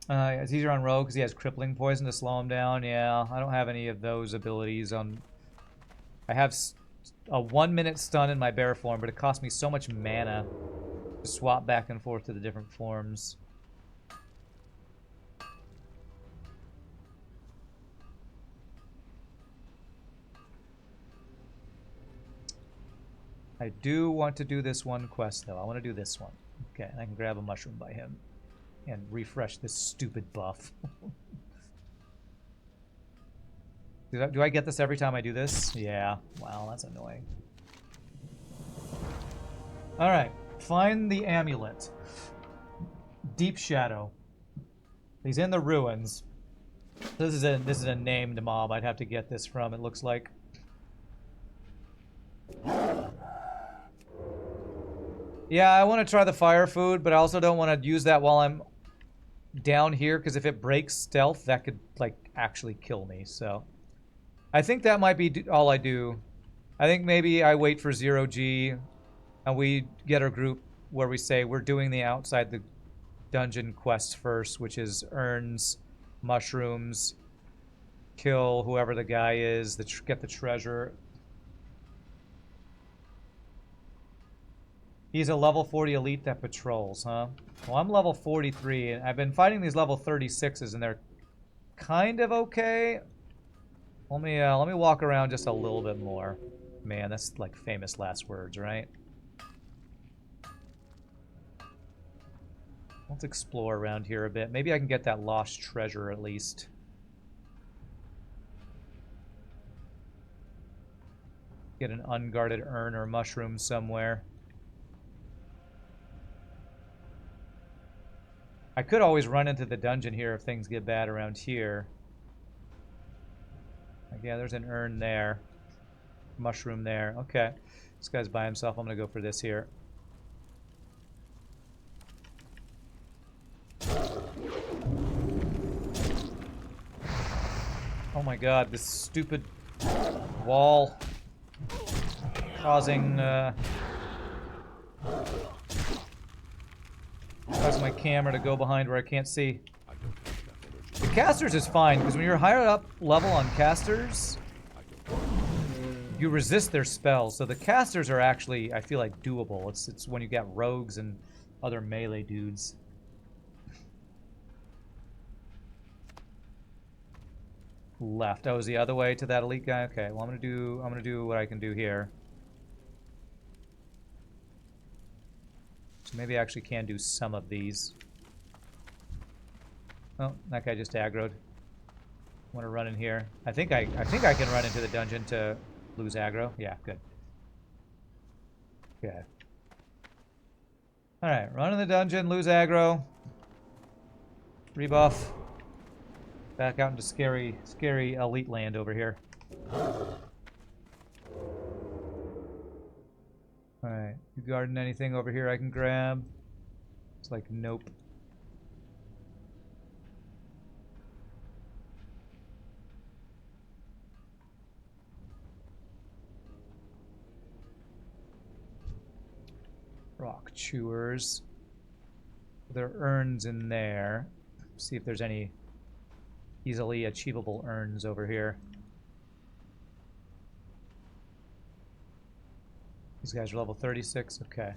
it's easier on Rogue because he has crippling poison to slow him down. Yeah, I don't have any of those abilities on... I have a 1-minute stun in my bear form, but it costs me so much mana to swap back and forth to the different forms. I do want to do this one quest, though. I want to do this one. Okay, and I can grab a mushroom by him and refresh this stupid buff. Do I get this every time I do this? Yeah. Wow, that's annoying. Alright, find the amulet. Deep Shadow. He's in the ruins. This is a named mob I'd have to get this from, it looks like. Yeah, I want to try the fire food, but I also don't want to use that while I'm down here, because if it breaks stealth, that could, like, actually kill me, so... I think that might be all I do. I think maybe I wait for 0G, and we get our group where we say we're doing the outside the dungeon quest first, which is urns, mushrooms, kill whoever the guy is, get the treasure. He's a level 40 elite that patrols, huh? Well, I'm level 43, and I've been fighting these level 36s, and they're kind of okay. Let me walk around just a little bit more. Man, that's like famous last words, right? Let's explore around here a bit. Maybe I can get that lost treasure at least. Get an unguarded urn or mushroom somewhere. I could always run into the dungeon here if things get bad around here. Like, yeah, there's an urn there. Mushroom there. Okay. This guy's by himself. I'm going to go for this here. Oh my god, this stupid wall causing cause my camera to go behind where I can't see. The casters is fine, because when you're higher up level on casters, you resist their spells. So the casters are actually, I feel like, doable. It's when you get rogues and other melee dudes. Left. Oh, is the other way to that elite guy? Okay, well I'm gonna do what I can do here. So maybe I actually can do some of these. Oh, that guy just aggroed. I want to run in here. I think I can run into the dungeon to lose aggro. Yeah, good. Okay. Alright, run in the dungeon, lose aggro. Rebuff. Back out into scary elite land over here. Alright, you guarding anything over here I can grab? It's like, nope. Rock chewers. There are urns in there. See if there's any easily achievable urns over here. These guys are level 36. Okay.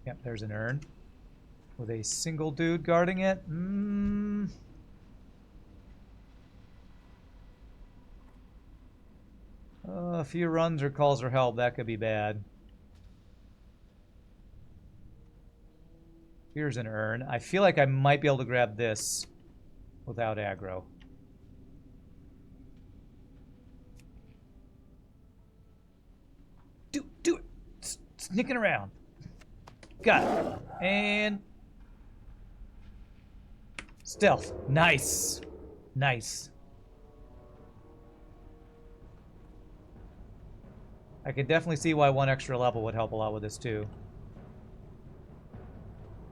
Yep, there's an urn. With a single dude guarding it. A few runs or calls for help. That could be bad. Here's an urn. I feel like I might be able to grab this without aggro. Do it! Sneaking around. Got it. And... stealth. Nice. Nice. I could definitely see why one extra level would help a lot with this too.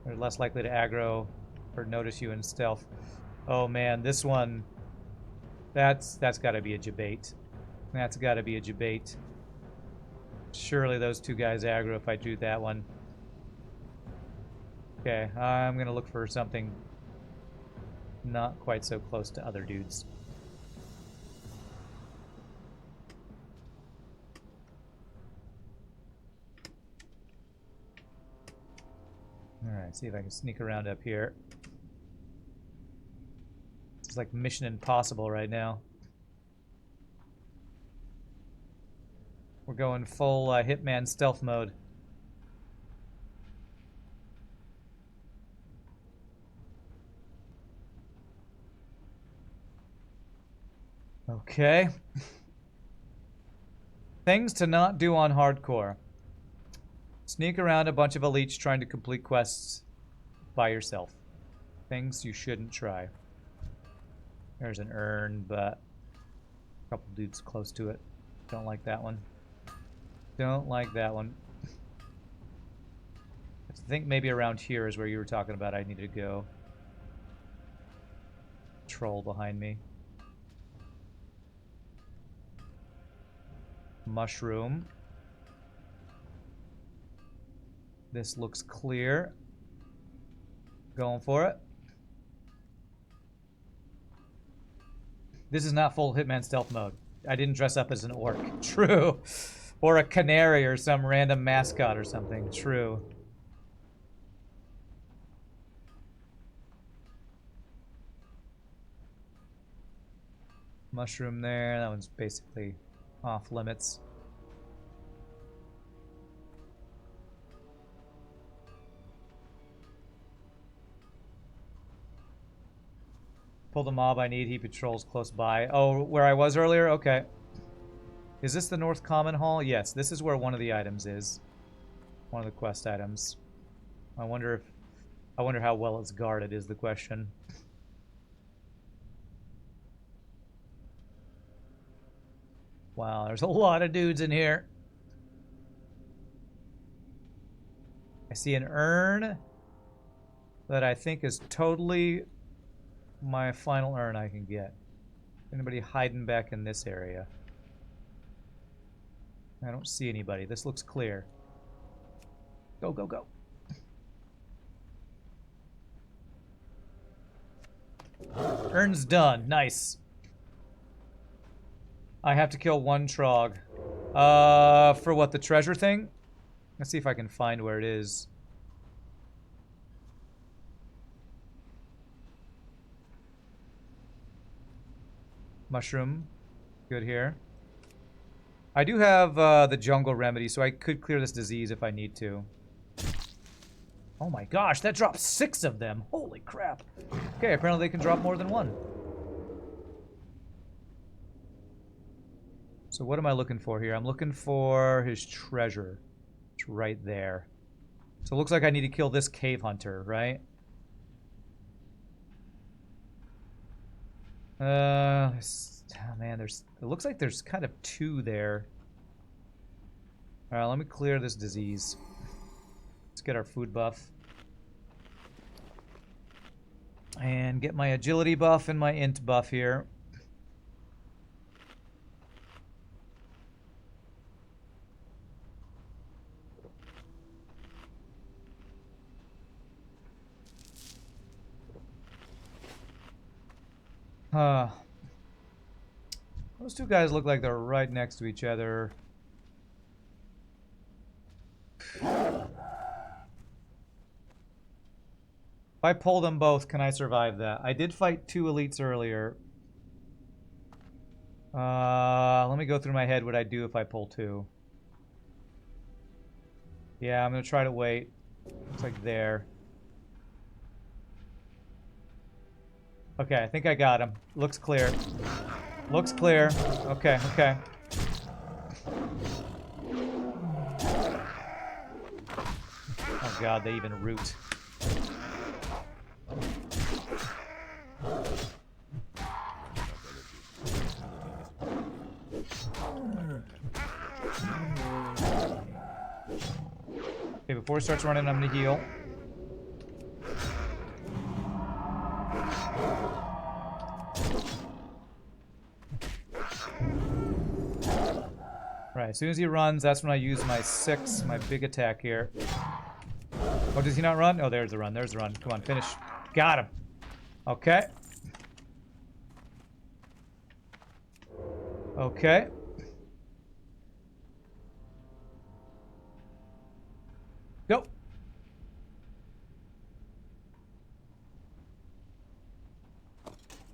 They're less likely to aggro or notice you in stealth. Oh man, this one... That's gotta be a debate. That's gotta be a debate. Surely those two guys aggro if I do that one. Okay, I'm gonna look for something not quite so close to other dudes. Alright, see if I can sneak around up here. It's like Mission Impossible right now. We're going full Hitman stealth mode. Okay. Things to not do on hardcore. Sneak around a bunch of elites trying to complete quests by yourself. Things you shouldn't try. There's an urn, but a couple dudes close to it. Don't like that one. Don't like that one. I think maybe around here is where you were talking about I needed to go. troll behind me. Mushroom. This looks clear. Going for it. This is not full Hitman stealth mode. I didn't dress up as an orc. True. Or a canary or some random mascot or something. True. Mushroom there. That one's basically off limits. Pull the mob I need. He patrols close by. Oh, where I was earlier? Okay. Is this the North Common Hall? Yes, this is where one of the items is. One of the quest items. I wonder how well it's guarded is the question. Wow, there's a lot of dudes in here. I see an urn that I think is totally my final urn I can get. Anybody hiding back in this area? I don't see anybody. This looks clear. Go, go, go. Urn's done. Nice. I have to kill one Trog. For what, the treasure thing? Let's see if I can find where it is. Mushroom. Good here. I do have the jungle remedy, so I could clear this disease if I need to. Oh my gosh, that dropped 6 of them. Holy crap. Okay, apparently they can drop more than one. So what am I looking for here? I'm looking for his treasure. It's right there. So it looks like I need to kill this cave hunter, right? Oh man, it looks like there's kind of 2 there. Alright, let me clear this disease. Let's get our food buff. And get my agility buff and my int buff here. Those 2 guys look like they're right next to each other. If I pull them both, can I survive that? I did fight 2 elites earlier. Let me go through my head what I'd do if I pull 2. Yeah, I'm gonna try to wait. Looks like there. Okay, I think I got him. Looks clear. Looks clear. Okay, okay. Oh god, they even root. Okay, before it starts running, I'm gonna heal. Right, as soon as he runs, that's when I use my 6, my big attack here. Oh, does he not run? Oh, there's the run, there's the run. Come on, finish. Got him. Okay. Okay. Go.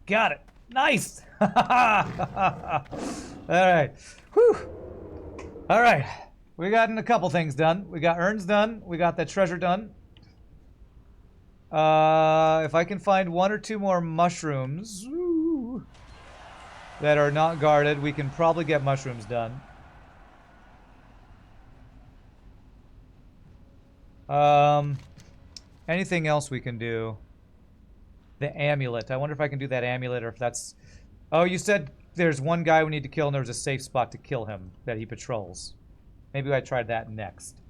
Got it. Nice. All right. Whew. All right. We gotten a couple things done. We got urns done. We got that treasure done. If I can find 1 or 2 more mushrooms that are not guarded, we can probably get mushrooms done. Anything else we can do? The amulet. I wonder if I can do that amulet or if that's... Oh, you said there's one guy we need to kill and there's a safe spot to kill him that he patrols. Maybe I try that next.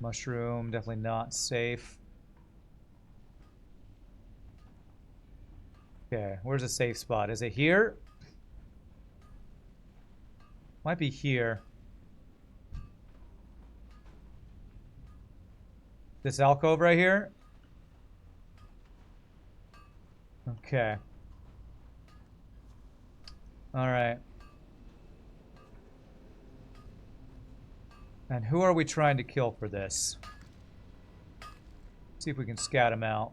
Mushroom, definitely not safe. Okay, where's a safe spot? Is it here? Might be here. This alcove right here? Okay. Alright. And who are we trying to kill for this? See if we can scout him out.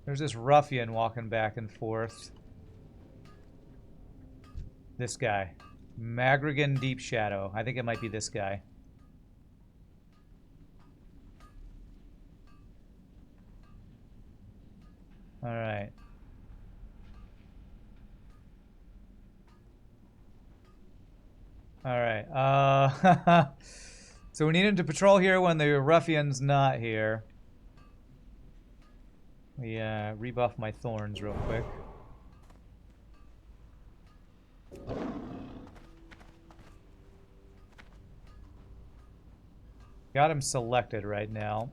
There's this ruffian walking back and forth. This guy. Magrigan Deep Shadow. I think it might be this guy. Alright. Alright. So we need him to patrol here when the ruffian's not here. Yeah, rebuff my thorns real quick. Got him selected right now.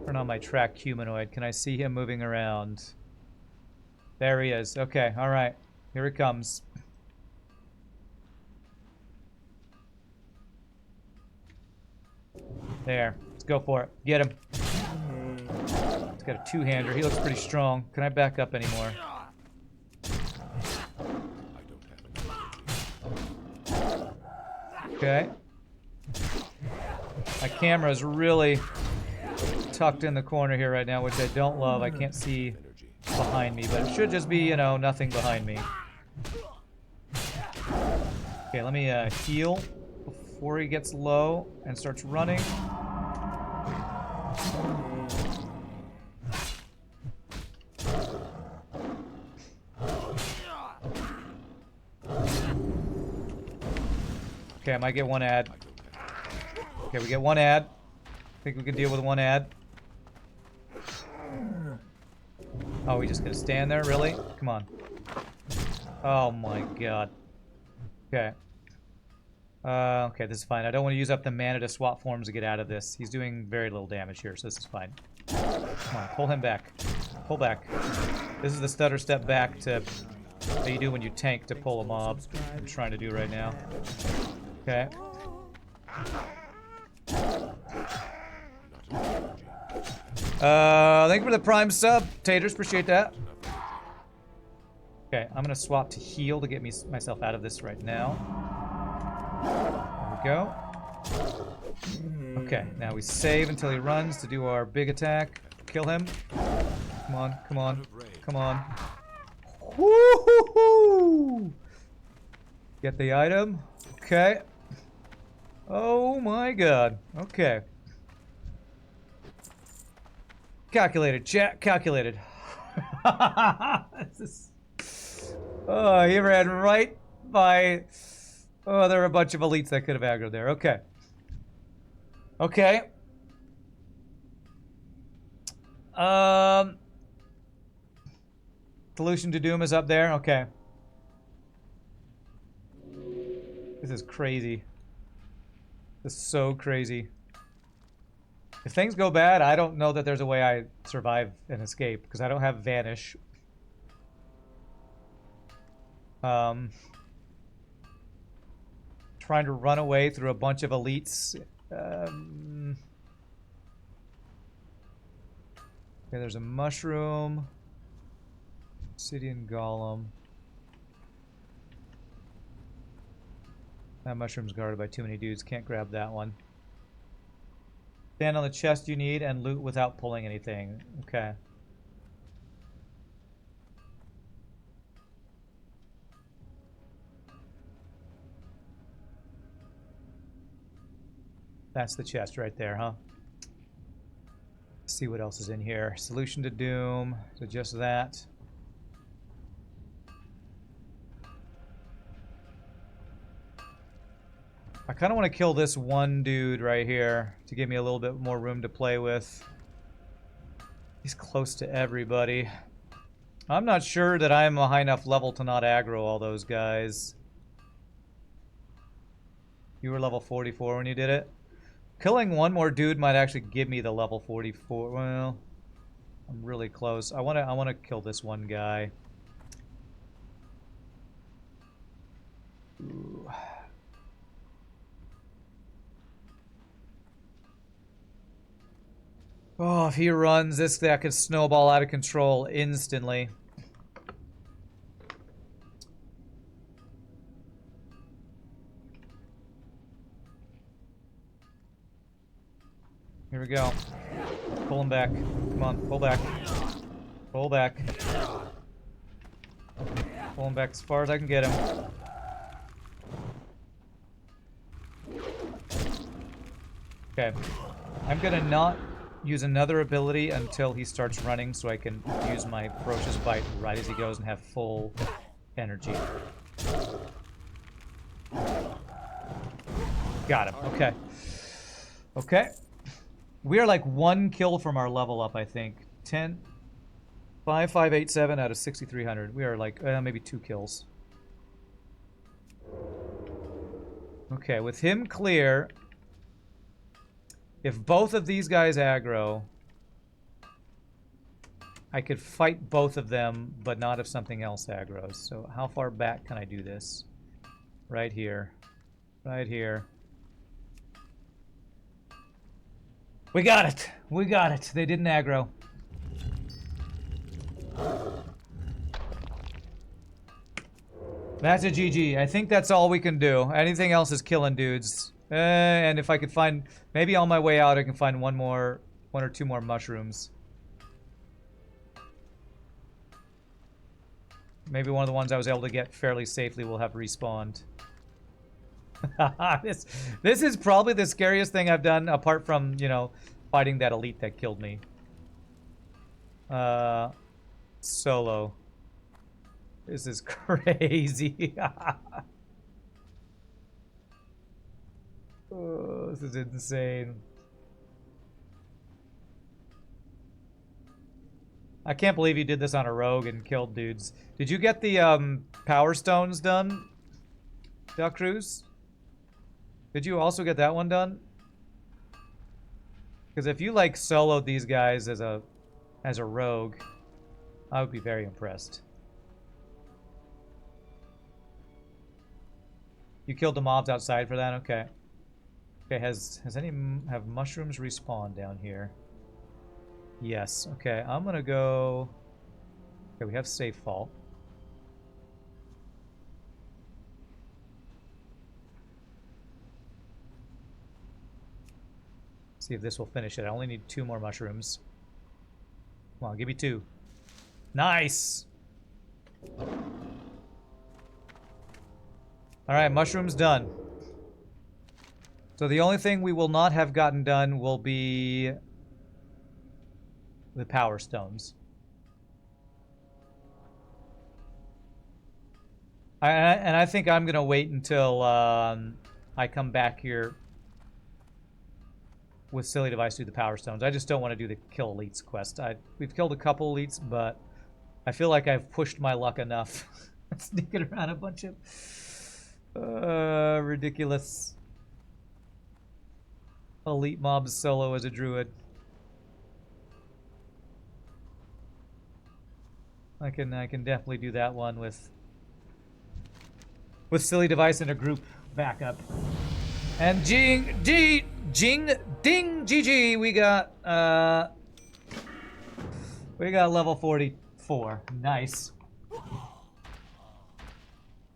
Turn on my track humanoid. Can I see him moving around? There he is. Okay, alright. Here he comes. There. Let's go for it. Get him. He's got a two-hander. He looks pretty strong. Can I back up anymore? Okay. My camera is really tucked in the corner here right now, which I don't love. I can't see behind me, but it should just be, you know, nothing behind me. Okay, let me heal before he gets low and starts running. Okay, I might get one ad. Okay, we get one ad. I think we can deal with one ad. Oh, we just gonna stand there? Really? Come on. Oh my god. Okay. Okay, this is fine. I don't want to use up the mana to swap forms to get out of this. He's doing very little damage here, so this is fine. Come on, pull him back. Pull back. This is the stutter step back to that you do when you tank to pull a mob. I'm trying to do right now. Okay. Thank you for the prime sub, Taters. Appreciate that. Okay, I'm gonna swap to heal to get myself out of this right now. There we go. Okay, now we save until he runs to do our big attack. Kill him. Come on, come on, come on. Woo-hoo-hoo! Get the item. Okay. Oh my god. Okay. Calculated, chat. Calculated. This is... Oh, he ran right by... Oh, there are a bunch of elites that could have aggroed there. Okay. Okay. Solution to Doom is up there. Okay. This is crazy. This is so crazy. If things go bad, I don't know that there's a way I survive and escape, because I don't have Vanish. Trying to run away through a bunch of elites. Okay, there's a mushroom. Obsidian Golem. That mushroom's guarded by too many dudes. Can't grab that one. Stand on the chest you need and loot without pulling anything. Okay. That's the chest right there, huh? Let's see what else is in here. Solution to Doom. So just that. I kind of want to kill this one dude right here to give me a little bit more room to play with. He's close to everybody. I'm not sure that I'm a high enough level to not aggro all those guys. You were level 44 when you did it. Killing one more dude might actually give me the level 44. Well, I'm really close. I wanna kill this one guy. Ooh. Oh, if he runs, that could snowball out of control instantly. Here we go. Pull him back. Come on, pull back. Pull back. Pull him back as far as I can get him. Okay. I'm gonna not use another ability until he starts running so I can use my Ferocious Bite right as he goes and have full energy. Got him. Okay. Okay. We are like 1 kill from our level up, I think. 10... 5587 out of 6300. We are like maybe 2 kills. Okay, with him clear, if both of these guys aggro, I could fight both of them, but not if something else aggroes. So how far back can I do this? Right here. Right here. We got it! We got it! They didn't aggro. That's a GG. I think that's all we can do. Anything else is killing dudes. And if I could find... Maybe on my way out I can find one or two more mushrooms. Maybe one of the ones I was able to get fairly safely will have respawned. This is probably the scariest thing I've done, apart from, you know, fighting that elite that killed me. Solo. This is crazy. Oh, this is insane. I can't believe you did this on a rogue and killed dudes. Did you get the power stones done, Del Cruz? Did you also get that one done? Because if you like soloed these guys as a rogue, I would be very impressed. You killed the mobs outside for that? Okay. Okay, have mushrooms respawned down here? Yes. Okay, I'm gonna go... Okay, we have safe fault. See if this will finish it. I only need 2 more mushrooms. Come on, give me 2. Nice! Alright, mushrooms done. So the only thing we will not have gotten done will be the power stones. And I think I'm going to wait until I come back here with Silly Device to do the power stones. I just don't want to do the kill elites quest. We've killed a couple elites, but I feel like I've pushed my luck enough. Sneaking around a bunch of ridiculous elite mobs solo as a druid. I can definitely do that one with Silly Device and a group backup. And ding GG, we got level 44. Nice.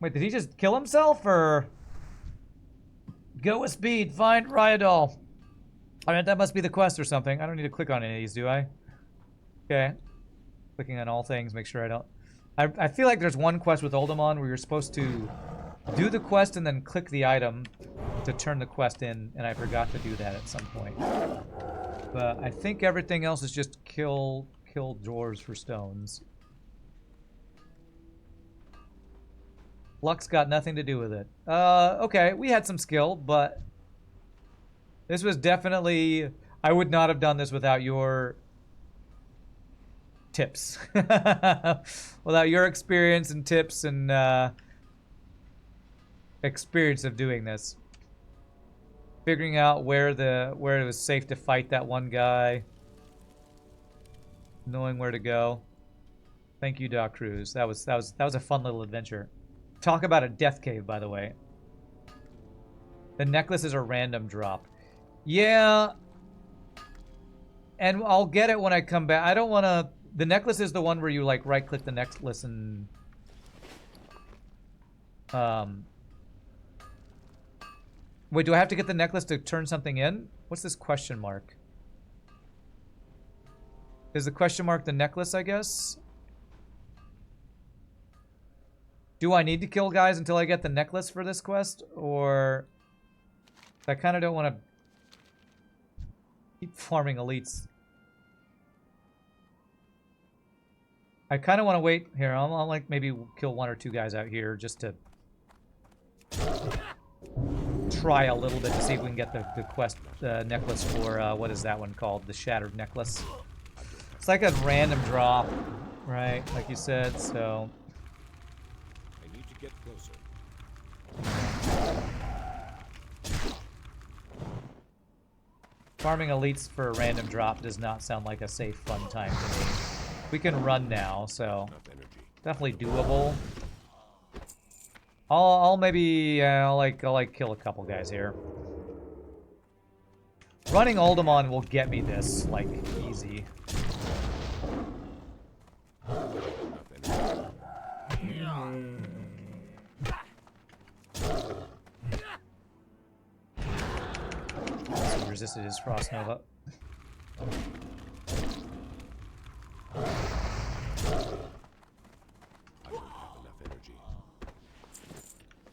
Wait, did he just kill himself, or go with speed, find Ryadol? I mean, that must be the quest or something. I don't need to click on any of these, do I? Okay. Clicking on all things, make sure I don't... I feel like there's one quest with Oldemon where you're supposed to do the quest and then click the item to turn the quest in, and I forgot to do that at some point. But I think everything else is just kill drawers for stones. Luck's got nothing to do with it. Okay, we had some skill, but this was definitely... I would not have done this without your tips. Without your experience and tips and experience of doing this. Figuring out where it was safe to fight that one guy. Knowing where to go. Thank you, Doc Cruz. That was a fun little adventure. Talk about a death cave, by the way. The necklace is a random drop. Yeah. And I'll get it when I come back. I don't want to... The necklace is the one where you, like, right-click the necklace and... Wait, do I have to get the necklace to turn something in? What's this question mark? Is the question mark the necklace, I guess? Do I need to kill guys until I get the necklace for this quest? Or... I kind of don't want to keep farming elites. I kind of want to wait. Here, I'll like maybe kill 1 or 2 guys out here just to try a little bit to see if we can get the quest necklace for, what is that one called? The Shattered Necklace. It's like a random drop, right? Like you said, so... I need to get closer. Farming elites for a random drop does not sound like a safe, fun time to me. We can run now, so definitely doable. I'll maybe I'll like kill a couple guys here. Running Alderman will get me this like easy. So resisted his Frost Nova.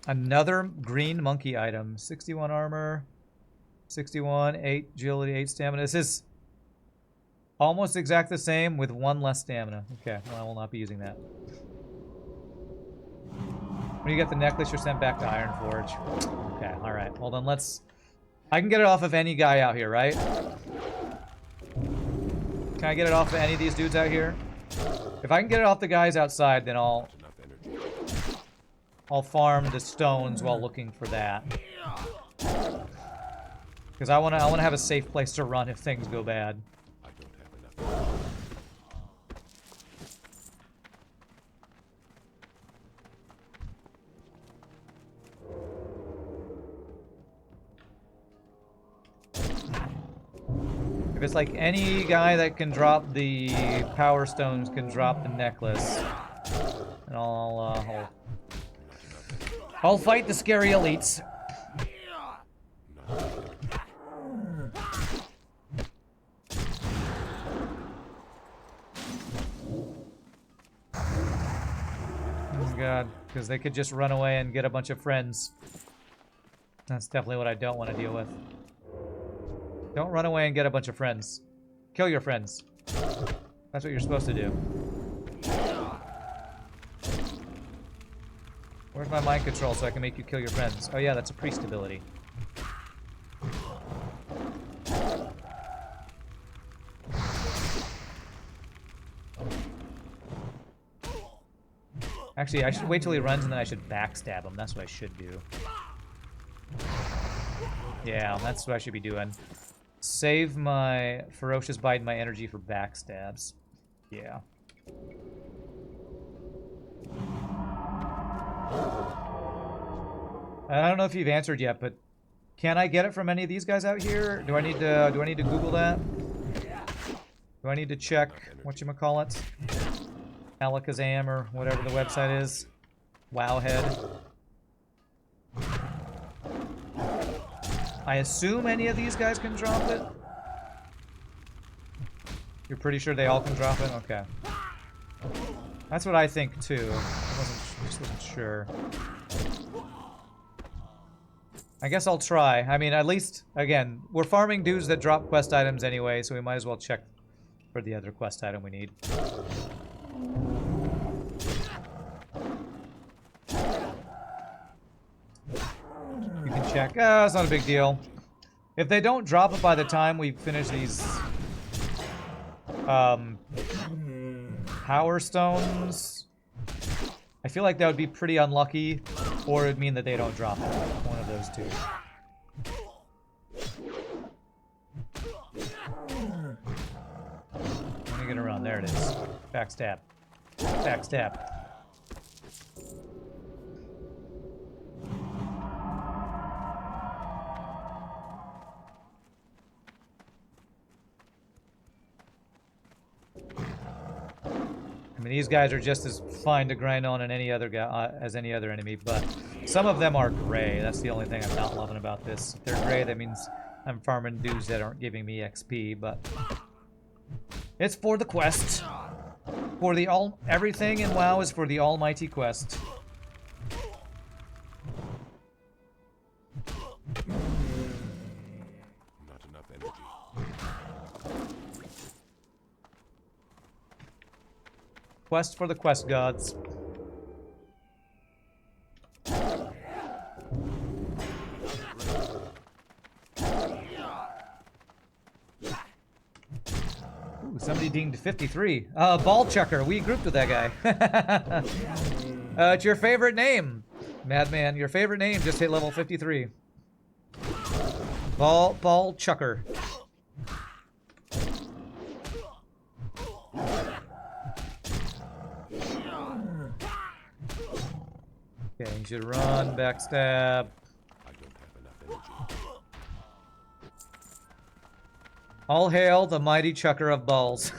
Another green monkey item. 61 armor, 61, 8 agility, 8 stamina. This is almost exact the same with 1 less stamina. Okay, well, I will not be using that. When you get the necklace, you're sent back to Ironforge. Okay, alright. Hold on, let's... I can get it off of any guy out here, right? Can I get it off of any of these dudes out here? If I can get it off the guys outside, then I'll farm the stones while looking for that. Because I wanna have a safe place to run if things go bad. I don't have enough. If it's like any guy that can drop the power stones can drop the necklace, and I'll fight the scary elites. Oh god, because they could just run away and get a bunch of friends. That's definitely what I don't want to deal with. Don't run away and get a bunch of friends. Kill your friends. That's what you're supposed to do. Where's my mind control so I can make you kill your friends? Oh yeah, that's a priest ability. Actually, I should wait till he runs and then I should backstab him. That's what I should do. Yeah, that's what I should be doing. Save my Ferocious Bite and my energy for backstabs. Yeah. I don't know if you've answered yet, but can I get it from any of these guys out here? Do I need to Google that? Do I need to check whatchamacallit? Alakazam or whatever the website is. Wowhead. I assume any of these guys can drop it? You're pretty sure they all can drop it? Okay. That's what I think too. I just wasn't sure. I guess I'll try. I mean, at least, again, we're farming dudes that drop quest items anyway, so we might as well check for the other quest item we need. You can check. It's not a big deal. If they don't drop it by the time we finish these power stones, I feel like that would be pretty unlucky, or it would mean that they don't drop it. One of those two. swing it around. There it is. Backstab. Backstab. I mean, these guys are just as fine to grind on any other guy as any other enemy, but some of them are gray. That's the only thing I'm not loving about this. If they're gray, that means I'm farming dudes that aren't giving me XP, but it's for the quest. For the everything in WoW is for the almighty quest. Not enough energy. Quest for the quest gods. Ooh, somebody dinged 53. Ball Chucker. We grouped with that guy. It's your favorite name, Madman. Your favorite name just hit level 53. Ball Chucker. Okay, you should run, backstab. I don't have enough energy. All hail the mighty chucker of balls.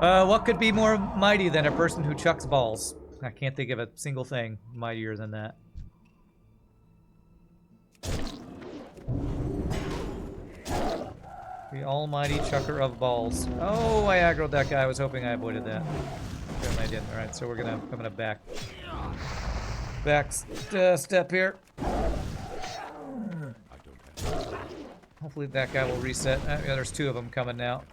What could be more mighty than a person who chucks balls? I can't think of a single thing mightier than that. The almighty chucker of balls. Oh, I aggroed that guy. I was hoping I avoided that. I didn't. All right, so I'm gonna back step here. Hopefully that guy will reset. Yeah, there's two of them coming now.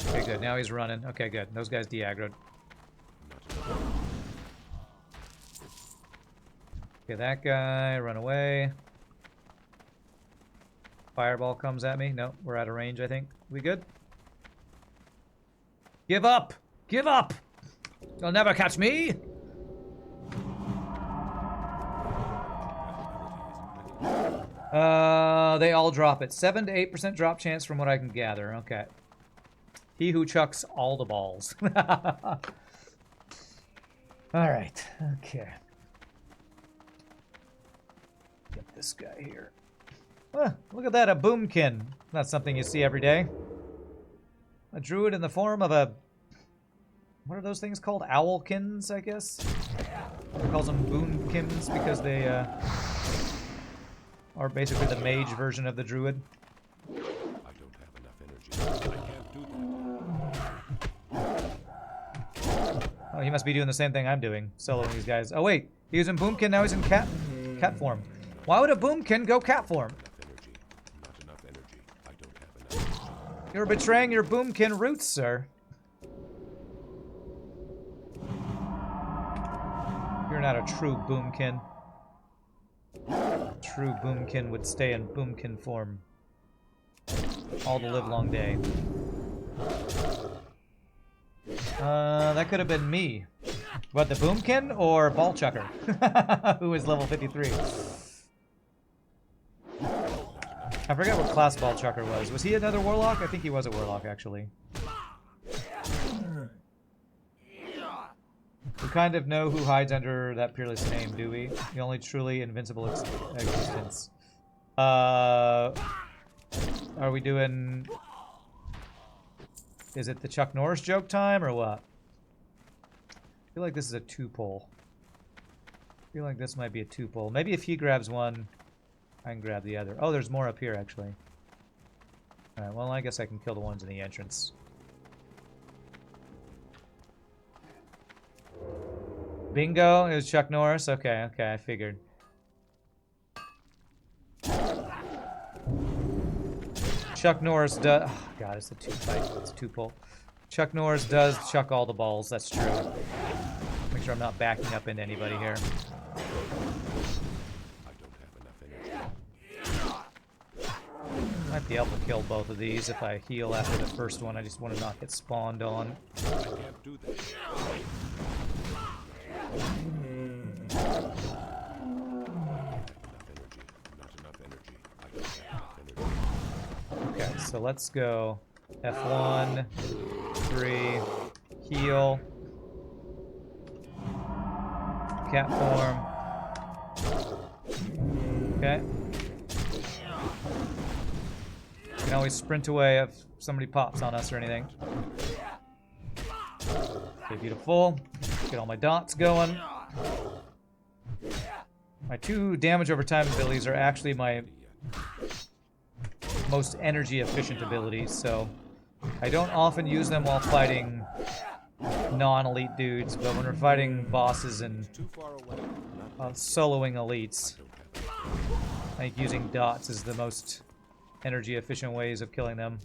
Okay, good. Now he's running. Okay, good. Those guys de-aggroed. Okay, that guy, run away. Fireball comes at me. No, we're out of range, I think. We good? Give up! Give up! You'll never catch me! They all drop it. 7 to 8% drop chance from what I can gather. Okay. He who chucks all the balls. Alright, okay. Get this guy here. Look at that, a boomkin. Not something you see every day. A druid in the form of a... What are those things called? Owlkins, I guess? He calls them boomkins because they are basically the mage version of the druid. I don't have enough energy. I can't do that. Oh, he must be doing the same thing I'm doing, soloing these guys. Oh wait, he was in boomkin, now he's in cat form. Why would a boomkin go cat form? Not enough energy. I don't have enough energy. You're betraying your boomkin roots, sir. You're not a true boomkin. True boomkin would stay in boomkin form all the livelong day. That could have been me. What, the boomkin or ball chucker? Who is level 53? I forget what class ball chucker was. Was he another warlock? I think he was a warlock, actually. We kind of know who hides under that peerless name, do we? The only truly invincible existence. Are we doing... Is it the Chuck Norris joke time, or what? I feel like this is a two-pole. I feel like this might be a two-pole. Maybe if he grabs one, I can grab the other. Oh, there's more up here, actually. Alright, well, I guess I can kill the ones in the entrance. Bingo, it was Chuck Norris. Okay, okay, I figured. Chuck Norris does... Oh, God, it's a two-fight. It's a two-pull. Chuck Norris does chuck all the balls. That's true. Make sure I'm not backing up into anybody here. Might be able to kill both of these if I heal after the first one. I just want to not get spawned on. I can't do that. so let's go F1, 3, heal, cat form. Okay. You can always sprint away if somebody pops on us or anything. Okay, beautiful. Get all my dots going. My 2 damage over time abilities are actually my most energy efficient abilities, so I don't often use them while fighting non-elite dudes, but when we're fighting bosses and soloing elites, I think using dots is the most energy efficient ways of killing them.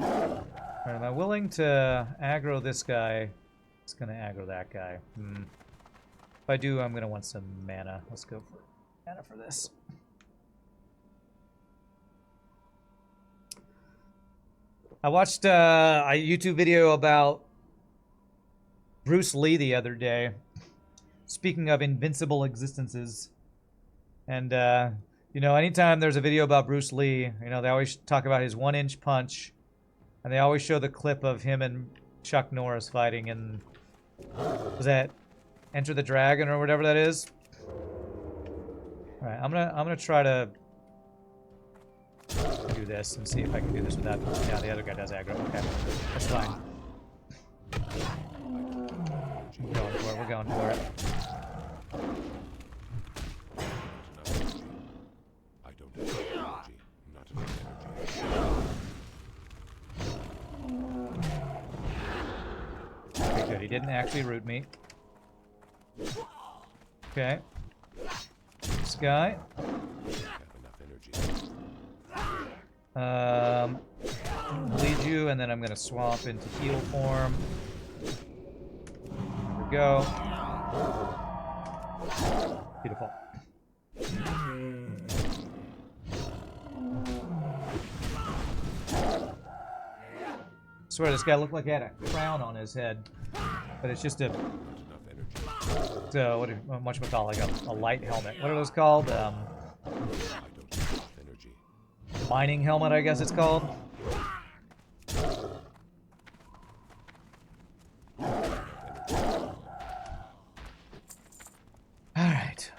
Alright, am I willing to aggro this guy? It's gonna aggro that guy. If I do, I'm gonna want some mana. Let's go for mana for this. I watched a YouTube video about Bruce Lee the other day. Speaking of invincible existences. And, you know, anytime there's a video about Bruce Lee, you know, they always talk about his 1-inch punch. And they always show the clip of him and Chuck Norris fighting in... Was that Enter the Dragon or whatever that is? Alright, I'm gonna try to do this and see if I can do this without... Yeah, the other guy does aggro. Okay, that's fine. We're going for it. I don't have energy. Not enough energy. Okay, good. He didn't actually root me. Okay. This guy. Bleed you, and then I'm gonna swap into heal form. There we go. Beautiful. I swear this guy looked like he had a crown on his head, but it's just a whatchamacallit, a light helmet. What are those called? Mining helmet, I guess it's called. Alright.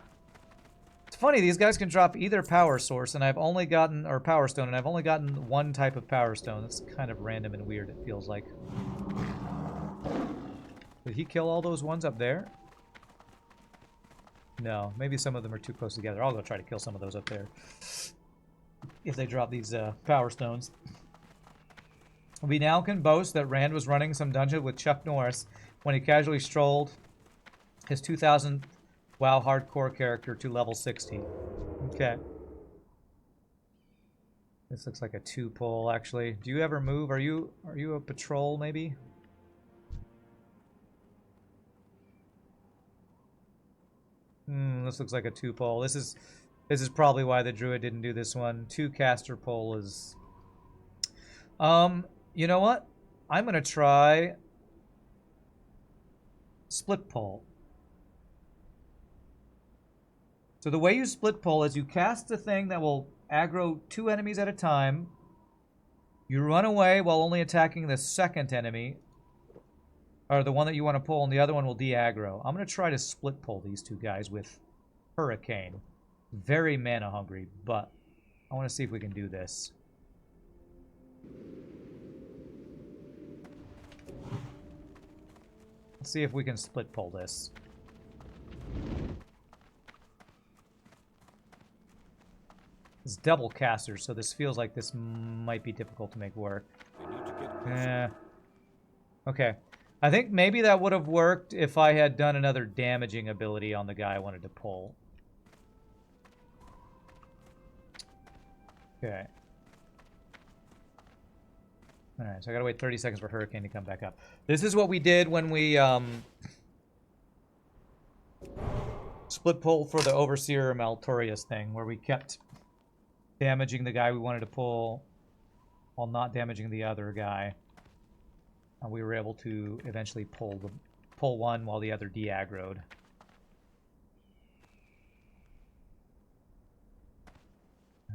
It's funny, these guys can drop either power source, and I've only gotten, or power stone, and I've only gotten one type of power stone. That's kind of random and weird, it feels like. Did he kill all those ones up there? No, maybe some of them are too close together. I'll go try to kill some of those up there. If they drop these power stones. We now can boast that Rand was running some dungeon with Chuck Norris when he casually strolled his 2000 WoW hardcore character to level 60. Okay. This looks like a 2-pull, actually. Do you ever move? Are you a patrol, maybe? This looks like a 2-pull. This is probably why the Druid didn't do this one. 2-caster pull is... you know what? I'm gonna try... split pull. So the way you split pull is you cast a thing that will aggro 2 enemies at a time. You run away while only attacking the second enemy. Or the one that you want to pull, and the other one will de-aggro. I'm going to try to split pull these 2 guys with Hurricane. Very mana hungry, but I want to see if we can do this. Let's see if we can split pull this. It's double casters, so this feels like this might be difficult to make work. Okay. I think maybe that would have worked if I had done another damaging ability on the guy I wanted to pull. Okay. Alright, so I gotta wait 30 seconds for Hurricane to come back up. This is what we did when we split pull for the Overseer Maltorius thing, where we kept damaging the guy we wanted to pull while not damaging the other guy. And we were able to eventually pull one while the other de-aggroed.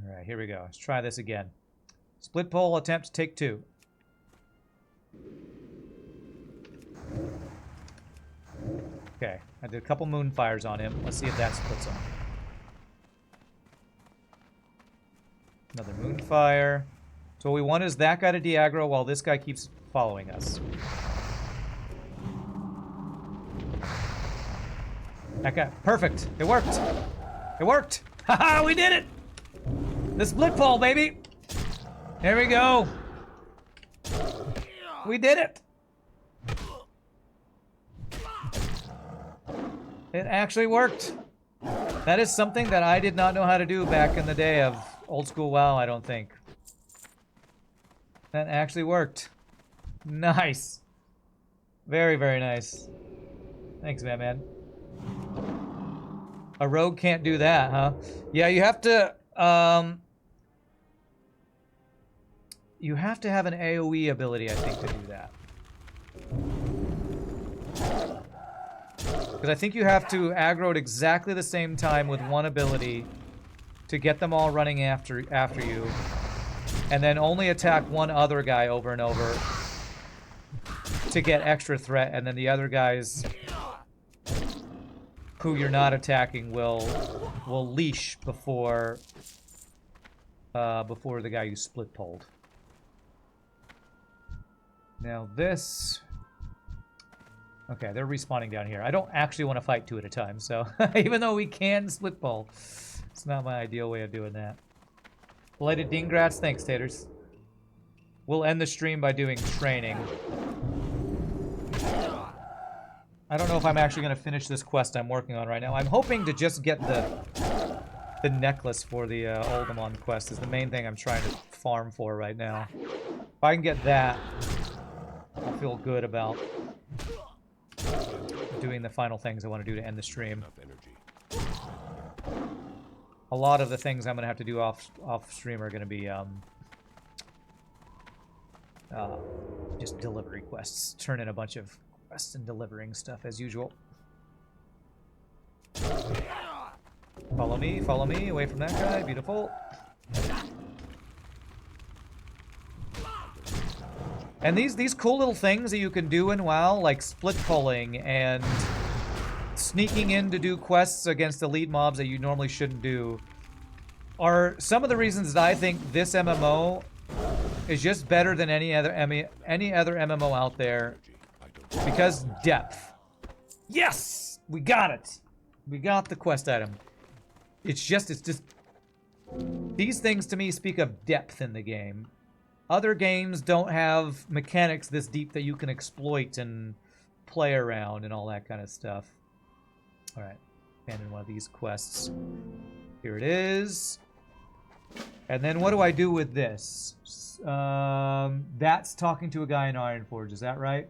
All right, here we go. Let's try this again. Split pole attempt to take 2. Okay, I did a couple moonfires on him. Let's see if that splits him. Another moonfire. So what we want is that guy to de-aggro while this guy keeps following us. That guy, perfect. It worked. It worked. Haha, we did it. The split pole, baby. There we go. We did it. It actually worked. That is something that I did not know how to do back in the day of old school WoW, I don't think. That actually worked. Nice. Very, very nice. Thanks, Batman. A rogue can't do that, huh? Yeah, you have to have an AoE ability, I think, to do that. Because I think you have to aggro at exactly the same time with one ability to get them all running after you, and then only attack one other guy over and over to get extra threat, and then the other guys who you're not attacking will leash before the guy you split poled. Now this. Okay, they're respawning down here. I don't actually want to fight 2 at a time, so even though we can split pole, it's not my ideal way of doing that. Belated Dingrats, thanks, Taters. We'll end the stream by doing training. I don't know if I'm actually going to finish this quest I'm working on right now. I'm hoping to just get the necklace for the Oldemon quest is the main thing I'm trying to farm for right now. If I can get that, I'll feel good about doing the final things I want to do to end the stream. A lot of the things I'm going to have to do off stream are going to be just delivery quests. Turn in a bunch of quests and delivering stuff as usual. Follow me, away from that guy. Beautiful. And these cool little things that you can do in WoW, like split pulling and sneaking in to do quests against elite mobs that you normally shouldn't do, are some of the reasons that I think this MMO is just better than any other MMO out there, because depth. Yes, we got it. We got the quest item. It's just these things to me speak of depth in the game. Other games don't have mechanics this deep that you can exploit and play around and all that kind of stuff. All right, abandon one of these quests. Here it is. And then what do I do with this? That's talking to a guy in Ironforge, is that right?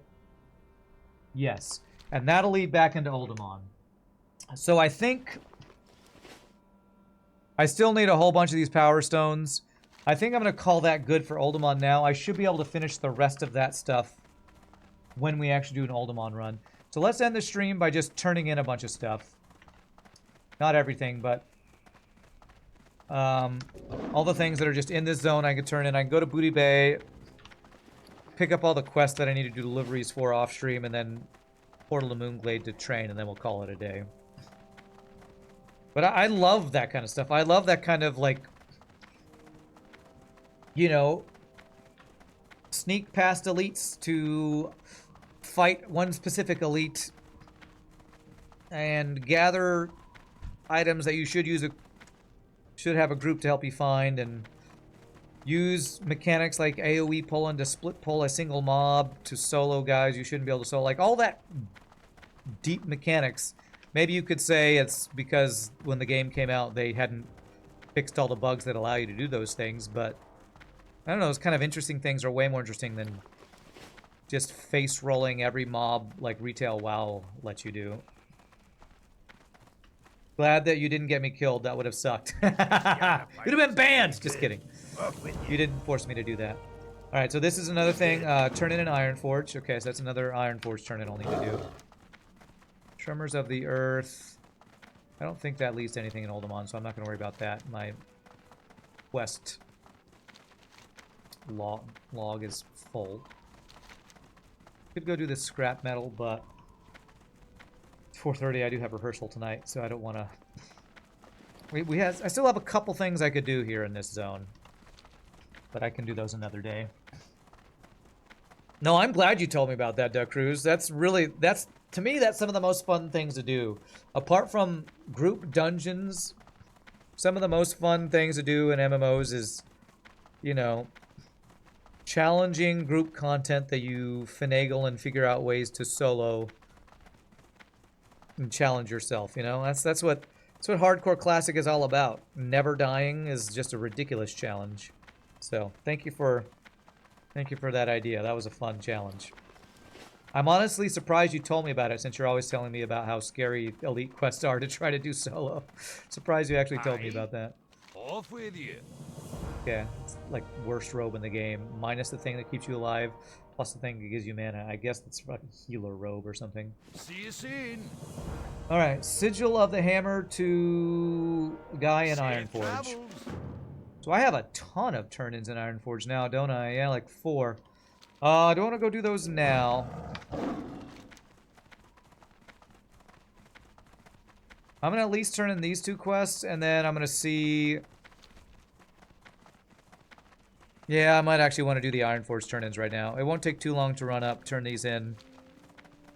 Yes. And that'll lead back into Oldemon. So I think I still need a whole bunch of these power stones. I think I'm going to call that good for Oldemon now. I should be able to finish the rest of that stuff when we actually do an Oldemon run. So let's end the stream by just turning in a bunch of stuff. Not everything, but all the things that are just in this zone I can turn in. I can go to Booty Bay, pick up all the quests that I need to do deliveries for off stream, and then Portal to Moonglade to train, and then we'll call it a day. But I love that kind of stuff. I love that kind of, like, you know, sneak past elites to fight one specific elite and gather items that you should use should have a group to help you find, and use mechanics like AoE pulling to split pull a single mob to solo guys you shouldn't be able to solo. Like, all that deep mechanics. Maybe you could say it's because when the game came out they hadn't fixed all the bugs that allow you to do those things, but I don't know, those kind of interesting things are way more interesting than just face rolling every mob like retail WoW lets you do. Glad that you didn't get me killed. That would have sucked. You'd have been banned. Just kidding. You didn't force me to do that. All right, so this is another thing. Turn in an Ironforge. Okay, so that's another Ironforge turn in I'll need to do. Tremors of the Earth. I don't think that leads to anything in Oldemon, so I'm not going to worry about that. My quest log is full. Could go do this scrap metal, but it's 4:30. I do have rehearsal tonight, so I don't want to. I still have a couple things I could do here in this zone, but I can do those another day. No, I'm glad you told me about that, Duck Cruise. To me, that's some of the most fun things to do. Apart from group dungeons, some of the most fun things to do in MMOs is, you know, challenging group content that you finagle and figure out ways to solo and challenge yourself, you know? That's what Hardcore Classic is all about. Never dying is just a ridiculous challenge. So, thank you for that idea. That was a fun challenge. I'm honestly surprised you told me about it, since you're always telling me about how scary elite quests are to try to do solo. Surprised you actually told me about that. Off with you. Okay, it's like worst robe in the game, minus the thing that keeps you alive, plus the thing that gives you mana. I guess that's fucking healer robe or something. See you soon. Alright, Sigil of the Hammer to Guy in Ironforge. Travels. So I have a ton of turn-ins in Ironforge now, don't I? Yeah, like 4. I don't want to go do those now. I'm going to at least turn in these 2 quests, and then I'm going to see... Yeah, I might actually want to do the Ironforge turn-ins right now. It won't take too long to run up, turn these in,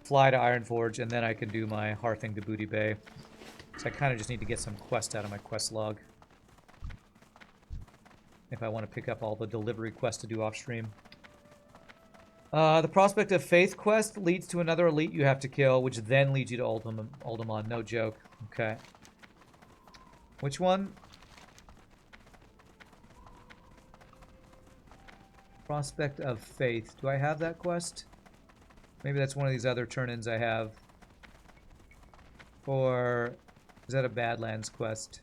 fly to Ironforge, and then I can do my Hearthing to Booty Bay. So I kind of just need to get some quest out of my quest log, if I want to pick up all the delivery quests to do off-stream. The Prospect of Faith quest leads to another elite you have to kill, which then leads you to Uldamon. No joke. Okay. Which one? Prospect of Faith. Do I have that quest? Maybe that's one of these other turn-ins I have. Or is that a Badlands quest?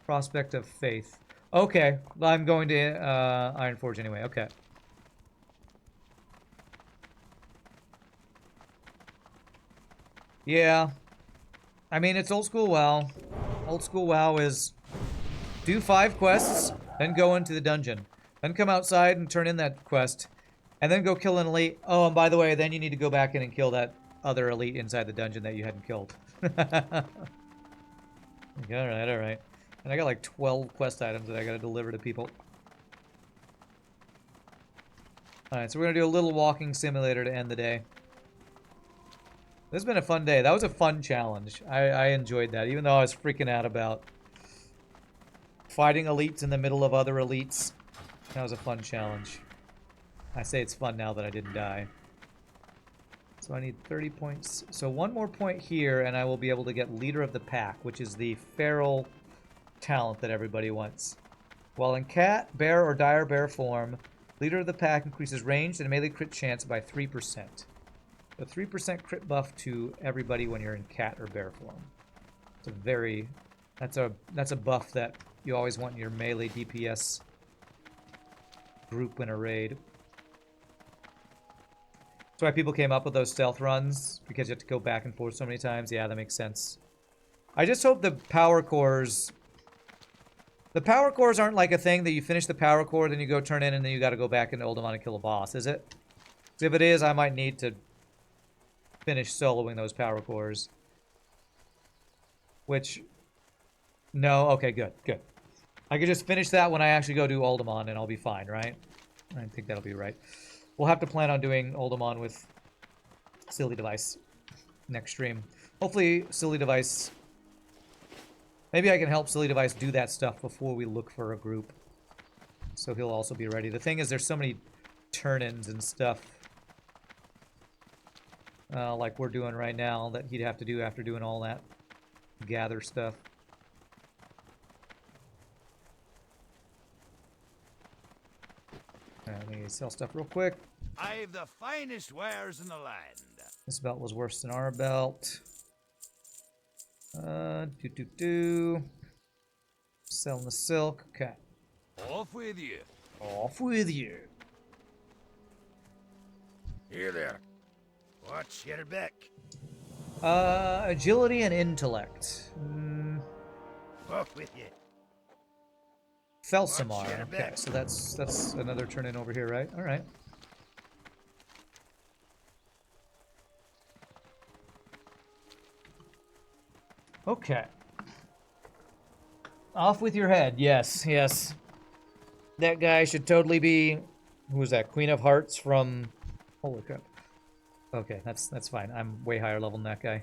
Prospect of Faith. Okay, I'm going to Ironforge anyway. Okay. Yeah. I mean, it's old school WoW. Old school WoW is do 5 quests, then go into the dungeon. Then come outside and turn in that quest. And then go kill an elite. Oh, and by the way, then you need to go back in and kill that other elite inside the dungeon that you hadn't killed. Alright, alright. And I got like 12 quest items that I gotta deliver to people. Alright, so we're gonna do a little walking simulator to end the day. This has been a fun day. That was a fun challenge. I enjoyed that, even though I was freaking out about fighting elites in the middle of other elites. That was a fun challenge. I say it's fun now that I didn't die. So I need 30 points. So 1 more point here, and I will be able to get Leader of the Pack, which is the feral talent that everybody wants. While in cat, bear, or dire bear form, Leader of the Pack increases range and melee crit chance by 3%. A 3% crit buff to everybody when you're in cat or bear form. It's a very... That's a buff that you always want in your melee DPS group in a raid. That's why people came up with those stealth runs, because you have to go back and forth so many times. Yeah, that makes sense. I just hope the power cores... The power cores aren't like a thing that you finish the power core, then you go turn in, and then you gotta go back into Uldamon and kill a boss, is it? 'Cause if it is, I might need to finish soloing those power cores. Which... No, okay, good, good. I could just finish that when I actually go do Uldamon, and I'll be fine, right? I think that'll be right. We'll have to plan on doing Uldamon with Silly Device next stream. Hopefully, Silly Device... Maybe I can help Silly Device do that stuff before we look for a group. So he'll also be ready. The thing is, there's so many turn-ins and stuff, like we're doing right now, that he'd have to do after doing all that gather stuff. Let me sell stuff real quick. I've the finest wares in the land. This belt was worse than our belt. Selling the silk. Okay. Off with you. Off with you. Here there. What's your back? Agility and intellect. Off with you. Felsamar. Okay, so that's another turn in over here, right? All right. Okay. Off with your head. Yes, yes. That guy should totally be. Who was that? Queen of Hearts from. Holy crap. Okay, that's fine. I'm way higher level than that guy.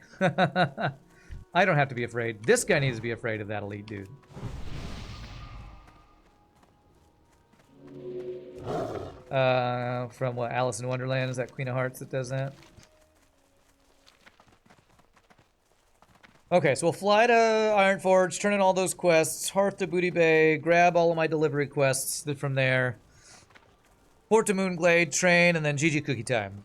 I don't have to be afraid. This guy needs to be afraid of that elite dude. From what? Alice in Wonderland? Is that Queen of Hearts that does that? Okay, so we'll fly to Ironforge, turn in all those quests, Hearth to Booty Bay, grab all of my delivery quests from there, Port to Moonglade, train, and then GG cookie time.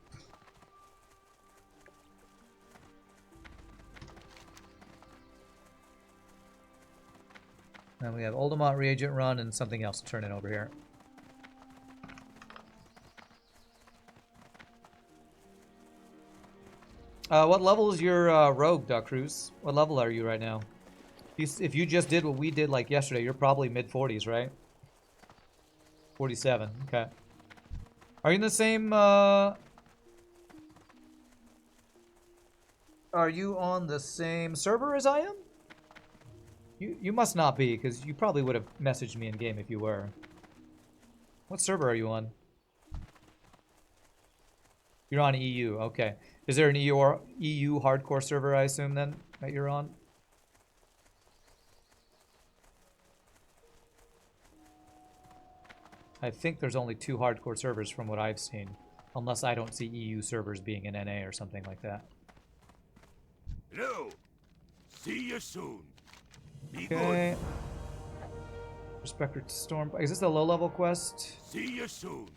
And we have Oldemont reagent run and something else to turn in over here. What level is your rogue, Duck Cruise? What level are you right now? If you just did what we did like yesterday, you're probably mid-40s, right? 47, okay. Are you in the same, Are you on the same server as I am? You must not be, because you probably would have messaged me in game if you were. What server are you on? You're on EU, okay. Is there an EU hardcore server, I assume, then, that you're on? I think there's only 2 hardcore servers from what I've seen. Unless I don't see EU servers being in NA or something like that. Hello. See you soon. Be Okay. good. Prospector to Storm. Is this a low-level quest? See you soon.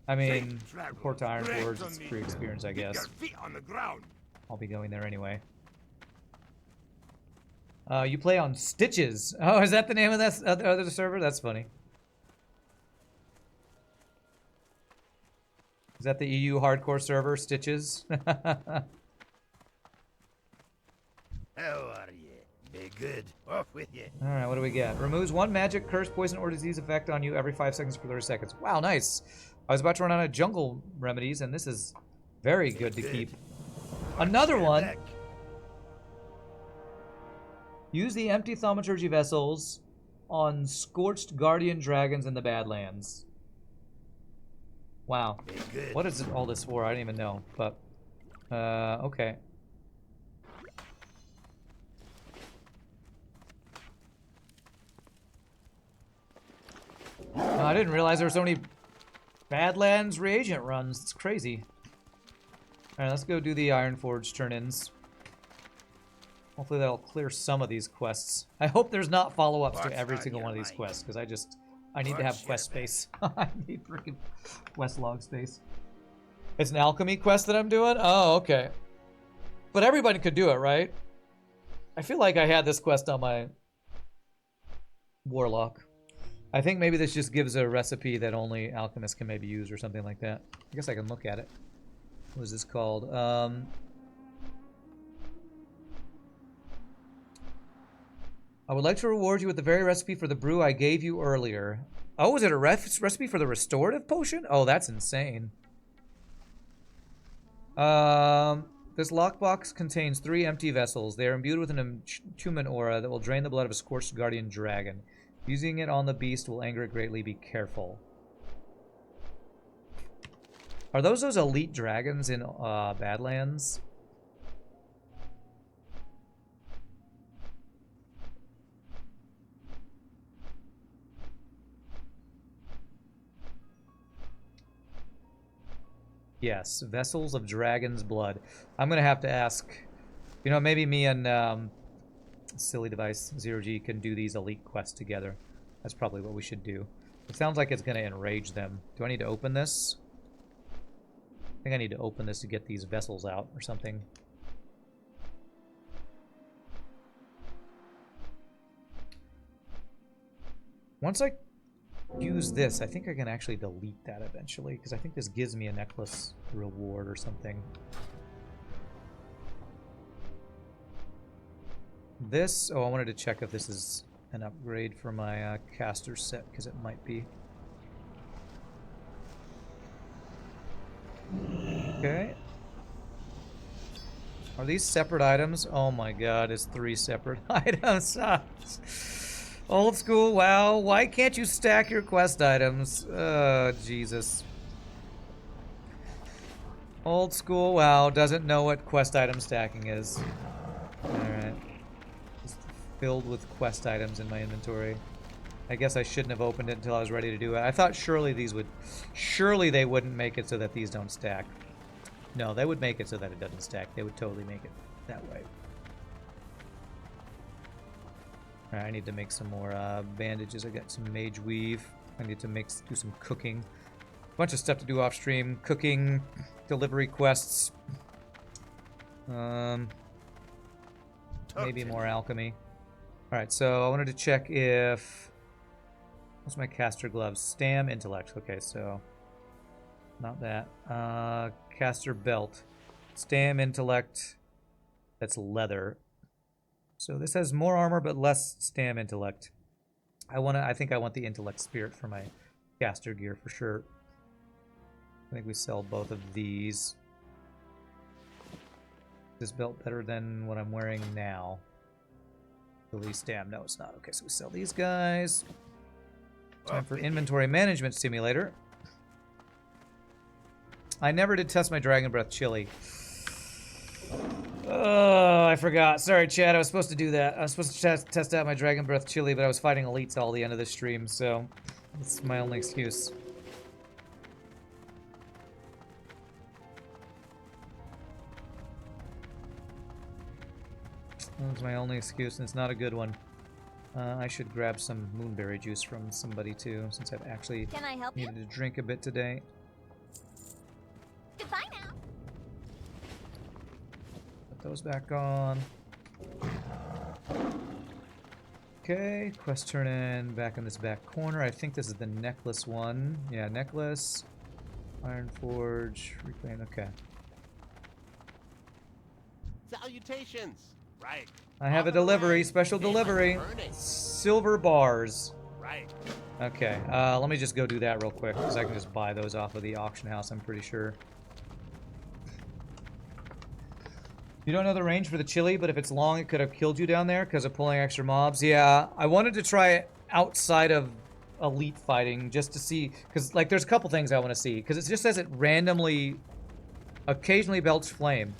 I mean, Safe travel. Port to Ironforge, Breaks on it's me. free experience, I Keep guess. your feet on the ground. I'll be going there anyway. You play on Stitches. Oh, is that the name of that other server? That's funny. Is that the EU hardcore server, Stitches? How are you? Be good. Off with you. Alright, what do we get? Removes 1 magic, curse, poison, or disease effect on you every 5 seconds for 30 seconds. Wow, nice. I was about to run out of jungle remedies, and this is very good to keep. Another one. Back. Use the empty thaumaturgy vessels on scorched guardian dragons in the Badlands. Wow. Be good. What is all this for? I don't even know, but okay. I didn't realize there were so many Badlands reagent runs. It's crazy. Alright, let's go do the Ironforge turn-ins. Hopefully that'll clear some of these quests. I hope there's not follow-ups to every single one of these quests, because I need to have quest space. I need freaking quest log space. It's an alchemy quest that I'm doing? Oh, okay. But everybody could do it, right? I feel like I had this quest on my Warlock. I think maybe this just gives a recipe that only alchemists can maybe use or something like that. I guess I can look at it. What is this called? I would like to reward you with the very recipe for the brew I gave you earlier. Oh, is it a recipe for the restorative potion? Oh, that's insane. This lockbox contains 3 empty vessels. They are imbued with an entombment aura that will drain the blood of a scorched guardian dragon. Using it on the beast will anger it greatly. Be careful. Are those elite dragons in Badlands? Yes, vessels of dragon's blood. I'm gonna have to ask. You know, maybe me and silly device 0G can do these elite quests together. That's probably what we should do. It sounds like it's gonna enrage them. Do I need to open this? I think I need to open this to get these vessels out or something. Once I use this, I think I can actually delete that eventually, because I think this gives me a necklace reward or something. This, oh, I wanted to check if this is an upgrade for my caster set, because it might be. Okay. Are these separate items? Oh my god, it's 3 separate items. Old school, wow. Why can't you stack your quest items? Jesus. Old school, wow. Doesn't know what quest item stacking is. Alright. Just filled with quest items in my inventory. I guess I shouldn't have opened it until I was ready to do it. I thought surely these would... Surely they wouldn't make it so that these don't stack. No, they would make it so that it doesn't stack. They would totally make it that way. Alright, I need to make some more bandages. I got some mage weave. I need to do some cooking. Bunch of stuff to do off stream. Cooking, delivery quests. Maybe more alchemy. Alright, so I wanted to check if... What's my caster gloves? Stam, intellect. Okay, so... Not that. Caster belt. Stam, intellect. That's leather. So this has more armor but less stam, intellect. I think I want the intellect spirit for my caster gear for sure. I think we sell both of these. Is this belt better than what I'm wearing now? Release stam. No, it's not. Okay, so we sell these guys. Time for inventory management simulator. I never did test my Dragon Breath chili. Oh, I forgot. Sorry, Chad. I was supposed to do that. I was supposed to test out my Dragon Breath chili, but I was fighting elites all the end of the stream, so that's my only excuse. That's my only excuse, and it's not a good one. I should grab some moonberry juice from somebody too, since I've actually needed to drink a bit today. Goodbye now. Put those back on. Okay, quest turn in back in this back corner. I think this is the necklace one. Yeah, necklace. Iron Forge. Reclaim. Okay. Salutations. Right. I have a delivery. Special delivery. Silver bars. Right. Okay. Let me just go do that real quick, because I can just buy those off of the auction house, I'm pretty sure. You don't know the range for the chili, but if it's long, it could have killed you down there because of pulling extra mobs. Yeah, I wanted to try it outside of elite fighting just to see, because like there's a couple things I want to see, because it just says it randomly, occasionally belch flame.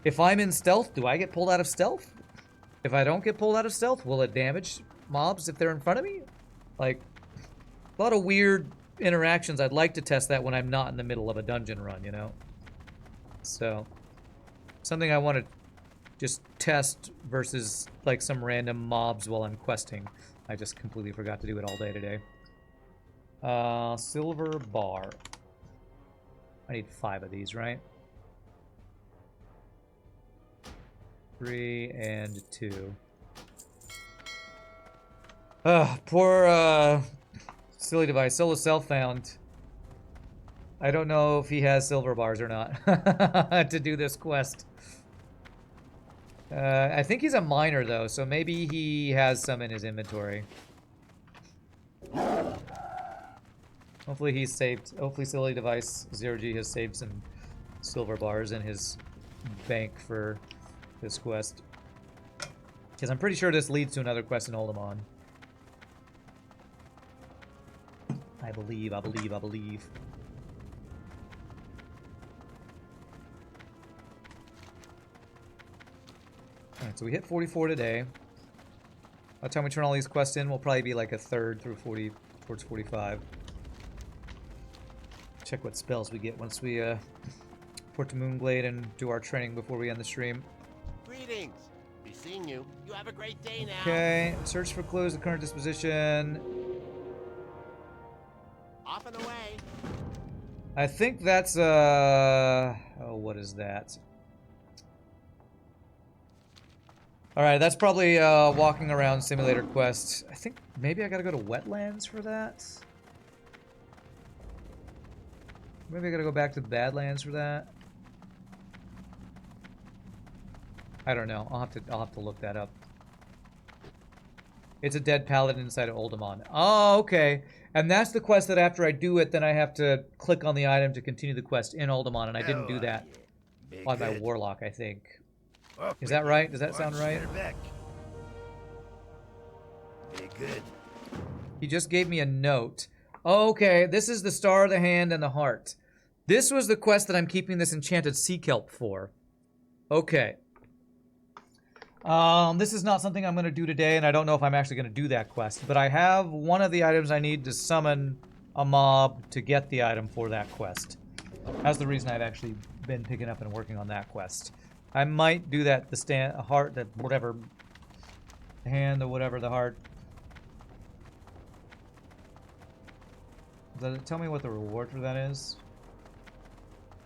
If I'm in stealth, do I get pulled out of stealth? If I don't get pulled out of stealth, will it damage mobs if they're in front of me? Like, a lot of weird interactions. I'd like to test that when I'm not in the middle of a dungeon run, you know? So, something I want to just test versus like some random mobs while I'm questing. I just completely forgot to do it all day today. Silver bar. I need 5 of these, right? 3 and 2. Poor silly device. Solo self found. I don't know if he has silver bars or not to do this quest. I think he's a miner though, so maybe he has some in his inventory. Hopefully he's saved. Hopefully silly device 0G has saved some silver bars in his bank for this quest. Because I'm pretty sure this leads to another quest in Oldemon. I believe. Alright, so we hit 44 today. By the time we turn all these quests in, we'll probably be like a third through 40, towards 45. Check what spells we get once we port to Moonglade and do our training before we end the stream. Greetings. Be seeing you. You have a great day now. Okay, search for clues, the current disposition. Off and away. I think that's oh, what is that? Alright, that's probably walking around simulator quest. I think maybe I gotta go to wetlands for that. Maybe I gotta go back to Badlands for that. I don't know. I'll have to look that up. It's a dead paladin inside of Oldemon. Oh, okay. And that's the quest that after I do it, then I have to click on the item to continue the quest in Oldemon, and I didn't do that Be on my good. warlock, I think. Off Is with that you. right? Does that sound Watch right? your back. Be good. He just gave me a note. Okay, this is the Star of the Hand and the Heart. This was the quest that I'm keeping this enchanted sea kelp for. Okay. This is not something I'm going to do today, and I don't know if I'm actually going to do that quest, but I have one of the items I need to summon a mob to get the item for that quest. That's the reason I've actually been picking up and working on that quest. I might do that, the heart, that whatever, hand or whatever, the heart. Does it tell me what the reward for that is?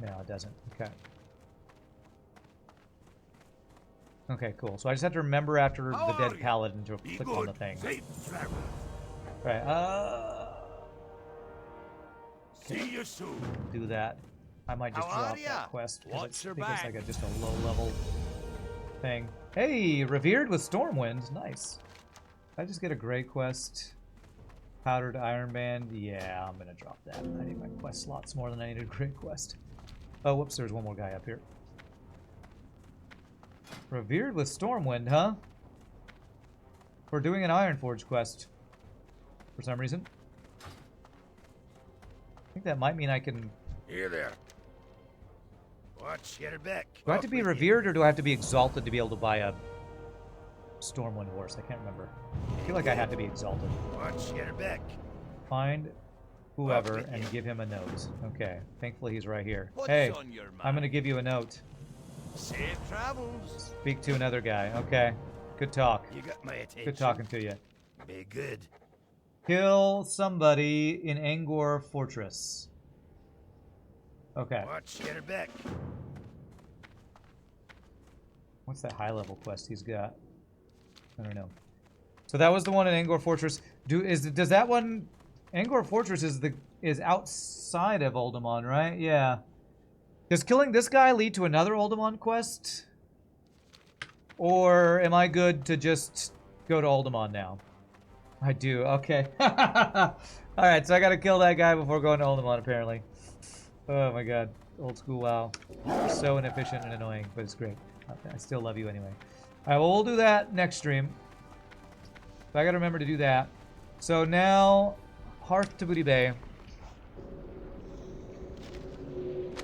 No, it doesn't. Okay. Okay, cool. So I just have to remember after How the are dead you? paladin to Be click good. on the thing. Safe travel. Right, See you soon. do that. I might just How are drop ya? that quest because Watch I your think it's back. like just a low level thing. Hey, revered with Stormwind, nice. Did I just get a gray quest? Powdered Iron Band, yeah, I'm gonna drop that. I need my quest slots more than I need a gray quest. Oh, whoops, there's one more guy up here. Revered with Stormwind, huh? We're doing an Ironforge quest for some reason. I think that might mean I can... Here there. Watch your back. Do I have to Off be with you. revered or do I have to be exalted to be able to buy a Stormwind horse? I can't remember. I feel like I have to be exalted. Watch your back. Find whoever with and you. give him a note. Okay, thankfully he's right here. What's Hey, on your mind? I'm gonna give you a note. Safe travels. Speak to another guy. Okay, good talk. You got my attention. Good talking to you. Be good. Kill somebody in Angor Fortress. Okay. Watch your back. What's that high level quest he's got? I don't know. So that was the one in Angor Fortress. Does that one? Angor Fortress is outside of Oldemon, right? Yeah. Does killing this guy lead to another Oldemon quest? Or am I good to just go to Oldemon now? I do. Okay. Alright, so I gotta kill that guy before going to Oldemon, apparently. Oh my god. Old school WoW. So inefficient and annoying, but it's great. I still love you anyway. Alright, well, we'll do that next stream. So I gotta remember to do that. So now, Hearth to Booty Bay.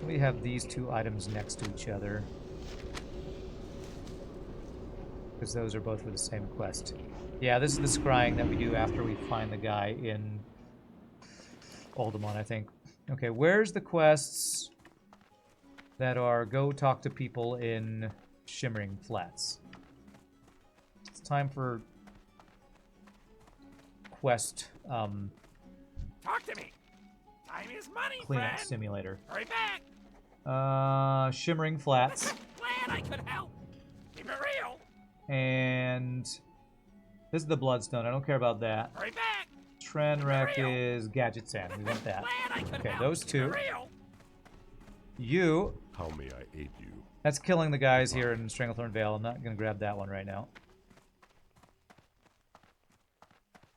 We have these two items next to each other. Because those are both for the same quest. Yeah, this is the scrying that we do after we find the guy in Oldemon, I think. Okay, where's the quests that are go talk to people in Shimmering Flats? It's time for quest Talk to me. Time is money, cleanup friend. simulator. Hurry back. Shimmering Flats. Glad I could help. Keep it real. And this is the Bloodstone. I don't care about that. Hurry back. Trenrek is Gadget Sand. We want that. Glad I could Okay, help. those Keep two. it real. You. How may I aid you? That's killing the guys here in Stranglethorn Vale. I'm not going to grab that one right now.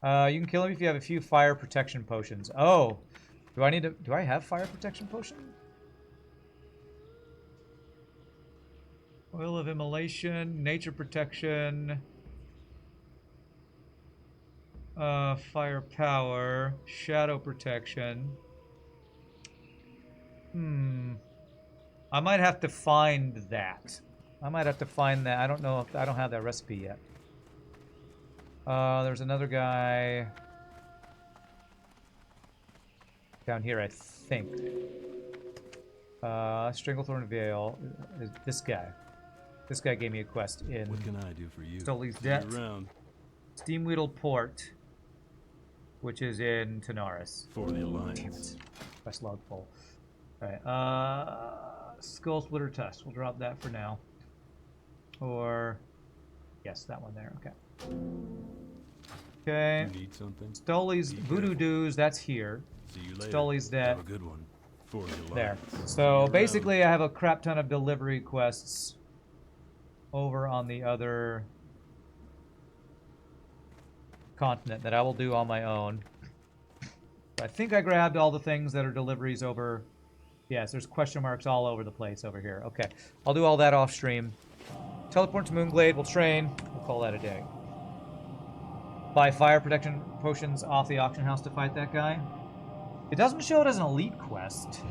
You can kill him if you have a few fire protection potions. Oh. Do I have fire protection potion? Oil of Immolation, Nature Protection, Fire Power, Shadow Protection. I might have to find that. I might have to find that. I don't know if I don't have that recipe yet. There's another guy down here, I think. Stranglethorn Vale is this guy. This guy gave me a quest in What can I do for you? Stolly's See you Debt. around Steamweedle Port, which is in Tanaris. for the Damn Alliance. it. Quest log full. Alright, Skull Splitter Tusk. We'll drop that for now. Or, yes, that one there. Okay. Okay. You need something? Stolly's Be Voodoo careful. Doos, that's here. See you later. Stolly's Debt. Have a good one. For the There. Alliance. See you So around. basically I have a crap ton of delivery quests over on the other continent that I will do on my own. I think I grabbed all the things that are deliveries over... Yes, there's question marks all over the place over here. Okay, I'll do all that off stream. Teleport to Moonglade, we'll train. We'll call that a day. Buy fire protection potions off the auction house to fight that guy. It doesn't show it as an elite quest.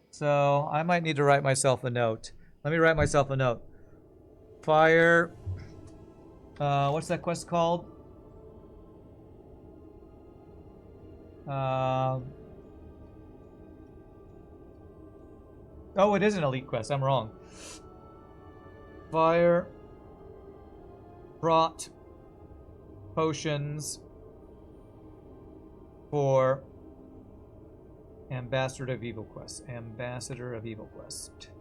So, I might need to write myself a note. Let me write myself a note. Fire... what's that quest called? Oh, it is an elite quest. I'm wrong. Fire brought potions for Ambassador of Evil Quest. Ambassador of Evil Quest.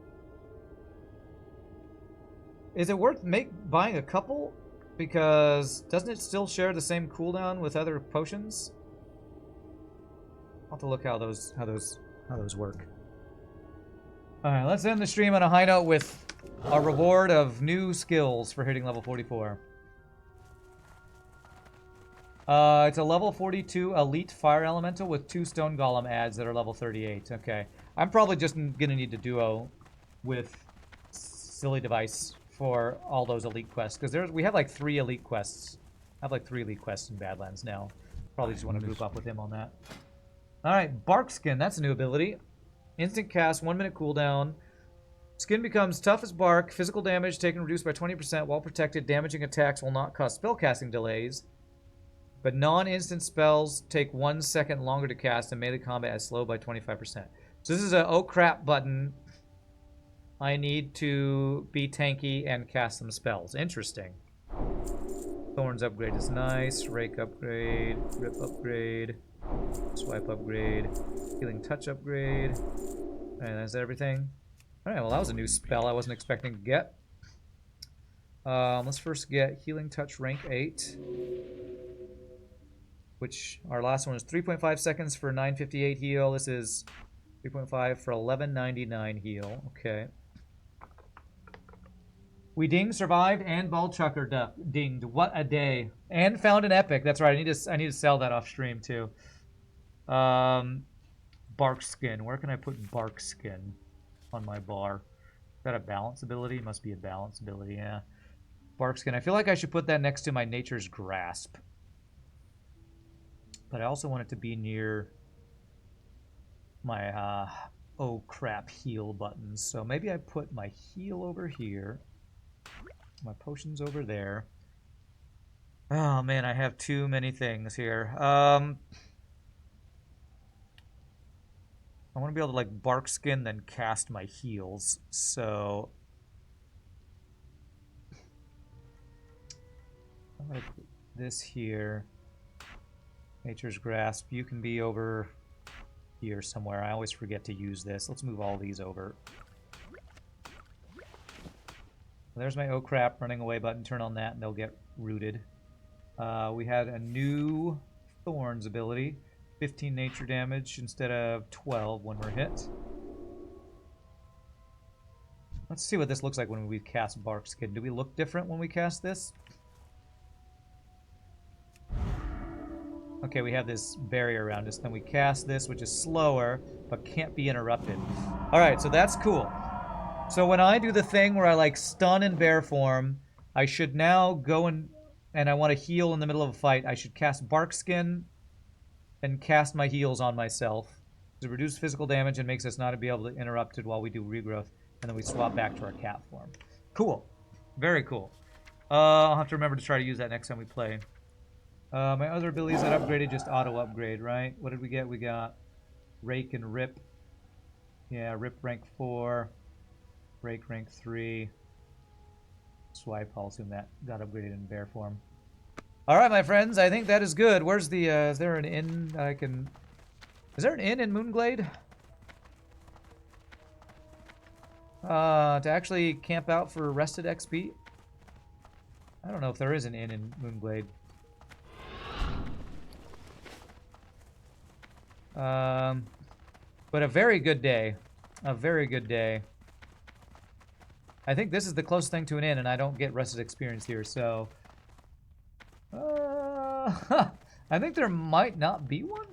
Is it worth buying a couple? Because doesn't it still share the same cooldown with other potions? I'll have to look how those work. Alright, let's end the stream on a high note with a reward of new skills for hitting level 44. It's a level 42 elite fire elemental with 2 stone golem adds that are level 38. Okay. I'm probably just gonna need to duo with Silly Device for all those elite quests. Because we have like 3 elite quests. I have like 3 elite quests in Badlands now. Probably just want to group up with him on that. Alright, Bark Skin. That's a new ability. Instant cast, 1 minute cooldown. Skin becomes tough as bark. Physical damage taken reduced by 20% while protected. Damaging attacks will not cause spellcasting delays. But non-instant spells take 1 second longer to cast and melee combat is slow by 25%. So this is a oh crap button. I need to be tanky and cast some spells. Interesting. Thorns upgrade is nice. Rake upgrade. Rip upgrade. Swipe upgrade. Healing touch upgrade. Alright, that's everything. Alright, well that was a new spell I wasn't expecting to get. Let's first get Healing Touch rank 8. Which, our last one was 3.5 seconds for 958 heal. This is 3.5 for 1199 heal. Okay. We dinged, survived, and ball chucker dinged. What a day. And found an epic. That's right. I need to sell that off stream too. Bark Skin. Where can I put Bark Skin on my bar? Is that a balance ability? It must be a balance ability, yeah. Bark Skin. I feel like I should put that next to my Nature's Grasp. But I also want it to be near my, oh crap, heal buttons. So maybe I put my heal over here. My potions over there. Oh man, I have too many things here. I want to be able to like Bark Skin, then cast my heals. So I'm gonna put this here. Nature's Grasp. You can be over here somewhere. I always forget to use this. Let's move all these over. There's my oh crap running away button. Turn on that and they'll get rooted. We had a new Thorns ability. 15 nature damage instead of 12 when we're hit. Let's see what this looks like when we cast Bark Skin. Do we look different when we cast this? Okay, we have this barrier around us. Then we cast this, which is slower, but can't be interrupted. Alright, so that's cool. So when I do the thing where I like stun in bear form, I should now go and I want to heal in the middle of a fight. I should cast Bark Skin and cast my heals on myself. It reduces physical damage and makes us not be able to interrupt it while we do regrowth. And then we swap back to our cat form. Cool. Very cool. I'll have to remember to try to use that next time we play. My other abilities that upgraded just auto-upgrade, right? What did we get? We got Rake and Rip. Yeah, Rip rank 4. Rake rank 3. Swipe, I'll assume that got upgraded in bear form. Alright, my friends, I think that is good. Where's the, is there an inn I can... Is there an inn in Moonglade? To actually camp out for rested XP? I don't know if there is an inn in Moonglade. But a very good day. A very good day. I think this is the closest thing to an inn, and I don't get rested experience here, so... I think there might not be one.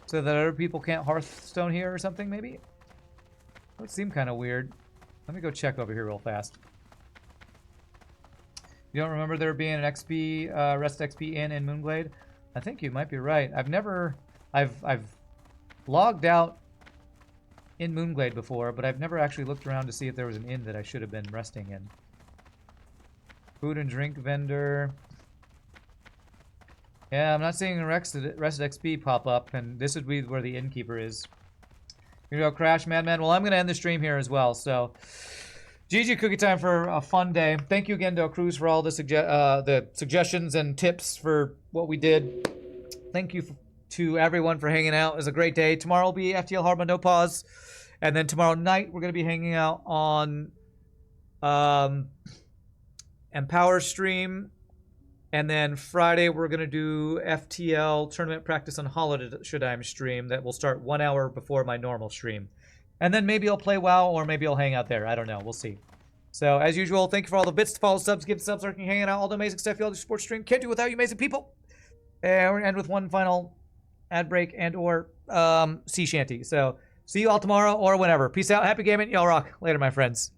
So that other people can't Hearthstone here or something, maybe? That would seem kind of weird. Let me go check over here real fast. You don't remember there being an XP, Rest XP in Moonglade? I think you might be right. I've logged out in Moonglade before, but I've never actually looked around to see if there was an inn that I should have been resting in. Food and drink vendor. Yeah, I'm not seeing a Rest XP pop up, and this would be where the innkeeper is. Here we go, Crash Madman. Well, I'm going to end the stream here as well, so... GG Cookie Time for a fun day. Thank you again, Del Cruz, for all the suggestions and tips for what we did. Thank you to everyone for hanging out. It was a great day. Tomorrow will be FTL Hardmode No Pause. And then tomorrow night, we're going to be hanging out on Empower stream. And then Friday, we're going to do FTL Tournament Practice on Holiday stream that will start 1 hour before my normal stream. And then maybe I'll play WoW, or maybe I'll hang out there. I don't know. We'll see. So, as usual, thank you for all the bits, follow, subs, give subs, lurking, hanging out, all the amazing stuff you all do sports stream. Can't do without you amazing people. And we're going to end with one final ad break and or sea shanty. So, see you all tomorrow or whenever. Peace out. Happy gaming. Y'all rock. Later, my friends.